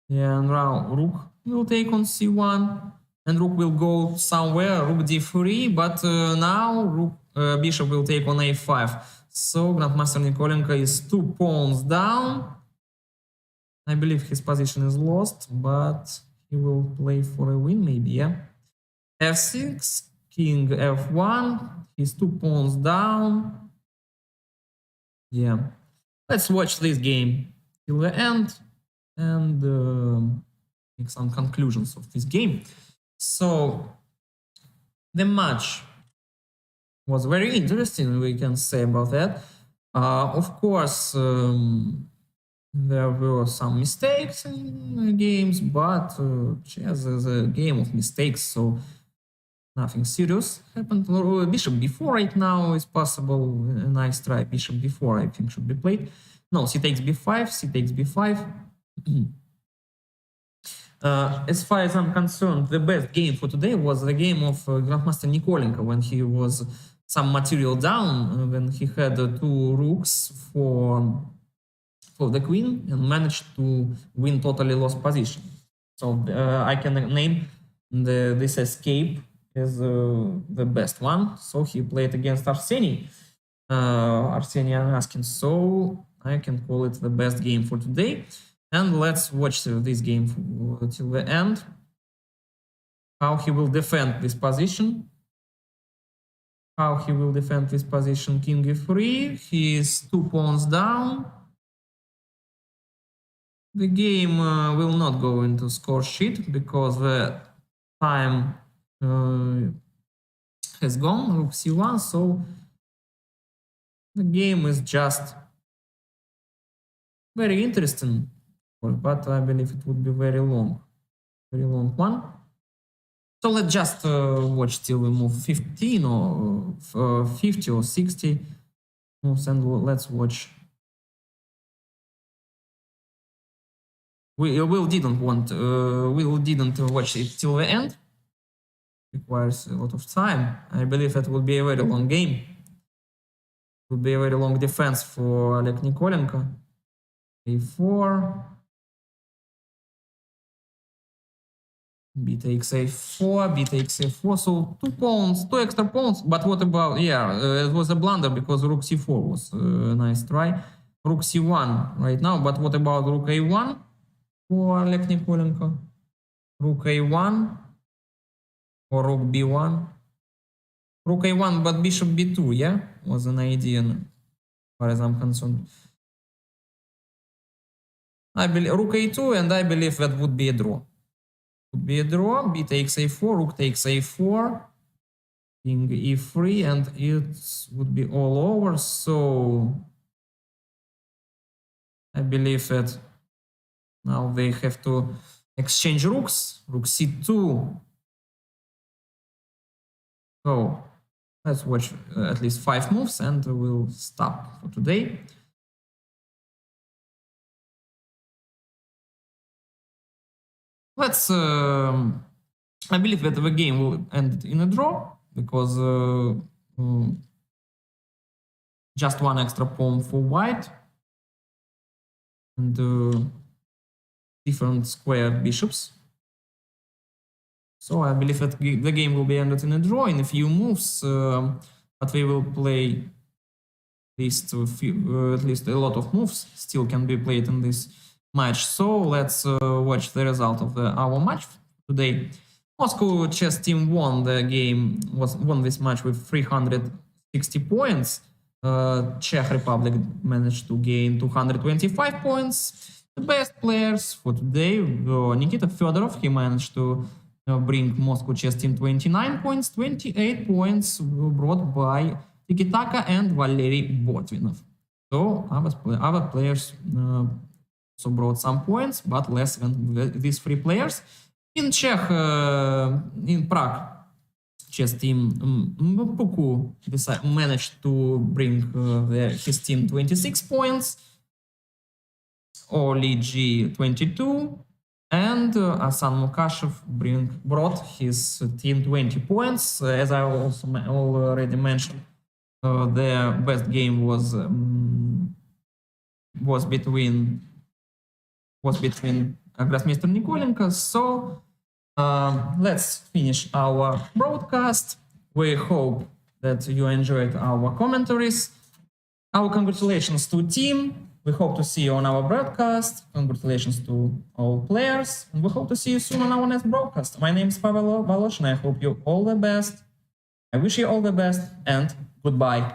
Yeah, and now rook will take on c1. And rook will go somewhere, rook d3. But now rook, bishop will take on a5. So Grandmaster Nikolenko is 2 pawns down. I believe his position is lost, but he will play for a win, maybe, yeah. f6, king f1, he's 2 pawns down. Yeah, let's watch this game till the end and make some conclusions of this game. So, the match was very interesting, we can say about that. Of course, there were some mistakes in games, but chess is a game of mistakes, so nothing serious happened. Bishop b4 right now is possible. A nice try. Bishop b4 I think should be played. No, c takes b5, c takes b5. As far as I'm concerned, the best game for today was the game of Grandmaster Nikolenko when he was some material down, when he had 2 rooks for the queen and managed to win totally lost position. So I can name this escape as the best one. So he played against Arseny. Arseny Anaskin. So I can call it the best game for today. And let's watch this game till the end. How he will defend this position. How he will defend this position. King e3. He is 2 pawns down. The game will not go into score sheet because the time has gone. Rook c1. So the game is just very interesting. But I believe it would be very long one. So let's just watch till we move 15 or 50 or 60 moves, and let's watch. We didn't watch it till the end. Requires a lot of time. I believe it will be a very long game. It will be a very long defense for Oleg Nikolenko. a4. B takes a4, B takes a4, so 2 pawns, 2 extra pawns, but what about, yeah, it was a blunder because rook c4 was a nice try. Rook c1 right now, but what about rook a1 for Oleg Nikolenko? Rook a1 or rook b1? Rook a1, but bishop b2, yeah, was an idea as far as I'm concerned. I believe rook a2, and I believe that would be a draw. Would be a draw. B takes a4, rook takes a4, king e3, and it would be all over. So I believe that now they have to exchange rooks. Rook c2. So let's watch at least 5 moves, and we'll stop for today. Let's, I believe that the game will end in a draw, because just 1 extra pawn for white, and different squared bishops. So I believe that the game will be ended in a draw in a few moves, but we will play at least a lot of moves still can be played in this match. So let's watch the result of our match today. Moscow chess team won the game, won this match with 360 points. Czech Republic managed to gain 225 points. The best players for today were Nikita Fedorov. He managed to bring Moscow chess team 29 points. 28 points were brought by Tiki Taka and Valery Botvinov. So other players also brought some points, but less than these 3 players. In Czech, in Prague, chess team Mpuku managed to bring his team 26 points. Oli G 22, and Asan Mukashev brought his team 20 points. As I also already mentioned, their best game was between Grossmeister Nikolenko. So let's finish our broadcast. We hope that you enjoyed our commentaries. Our congratulations to team. We hope to see you on our broadcast. Congratulations to all players. And we hope to see you soon on our next broadcast. My name is Pavel Voloshin. I hope you all the best. I wish you all the best and goodbye.